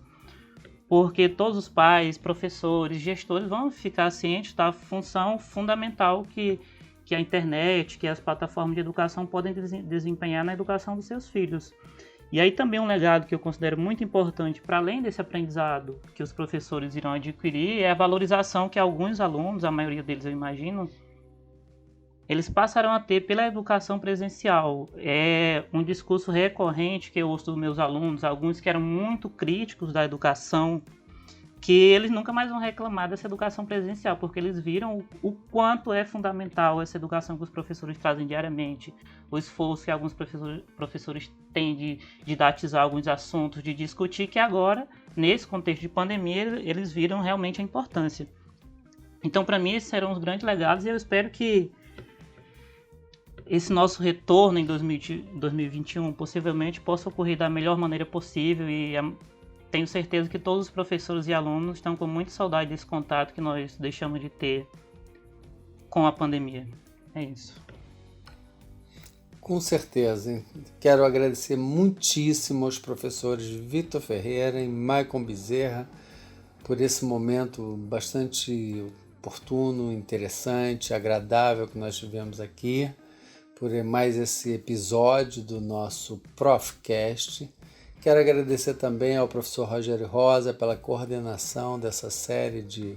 porque todos os pais, professores, gestores vão ficar cientes da função fundamental que a internet, que as plataformas de educação podem desempenhar na educação dos seus filhos. E aí também um legado que eu considero muito importante, para além desse aprendizado que os professores irão adquirir, é a valorização que alguns alunos, a maioria deles eu imagino, eles passarão a ter pela educação presencial. É um discurso recorrente que eu ouço dos meus alunos, alguns que eram muito críticos da educação, que eles nunca mais vão reclamar dessa educação presencial, porque eles viram o quanto é fundamental essa educação que os professores trazem diariamente, o esforço que alguns professores têm de didatizar alguns assuntos, de discutir, que agora, nesse contexto de pandemia, eles viram realmente a importância. Então, para mim, esses serão os grandes legados, e eu espero que esse nosso retorno em 2021 possivelmente possa ocorrer da melhor maneira possível, e tenho certeza que todos os professores e alunos estão com muita saudade desse contato que nós deixamos de ter com a pandemia. É isso. Com certeza. Quero agradecer muitíssimo aos professores Vitor Ferreira e Maicon Bezerra por esse momento bastante oportuno, interessante, agradável que nós tivemos aqui, por mais esse episódio do nosso Profcast. Quero agradecer também ao professor Rogério Rosa pela coordenação dessa série de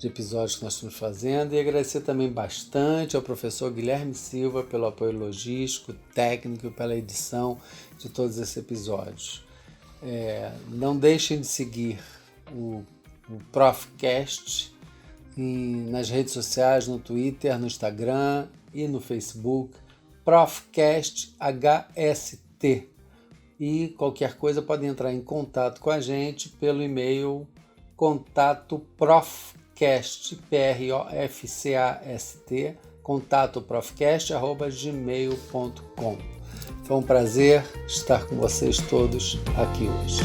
episódios que nós estamos fazendo, e agradecer também bastante ao professor Guilherme Silva pelo apoio logístico, técnico e pela edição de todos esses episódios. Não deixem de seguir o Profcast nas redes sociais, no Twitter, no Instagram e no Facebook, Profcast HST. E qualquer coisa pode entrar em contato com a gente pelo e-mail contato.profcast, PROFCAST, contato.profcast@gmail.com. Foi um prazer estar com vocês todos aqui hoje.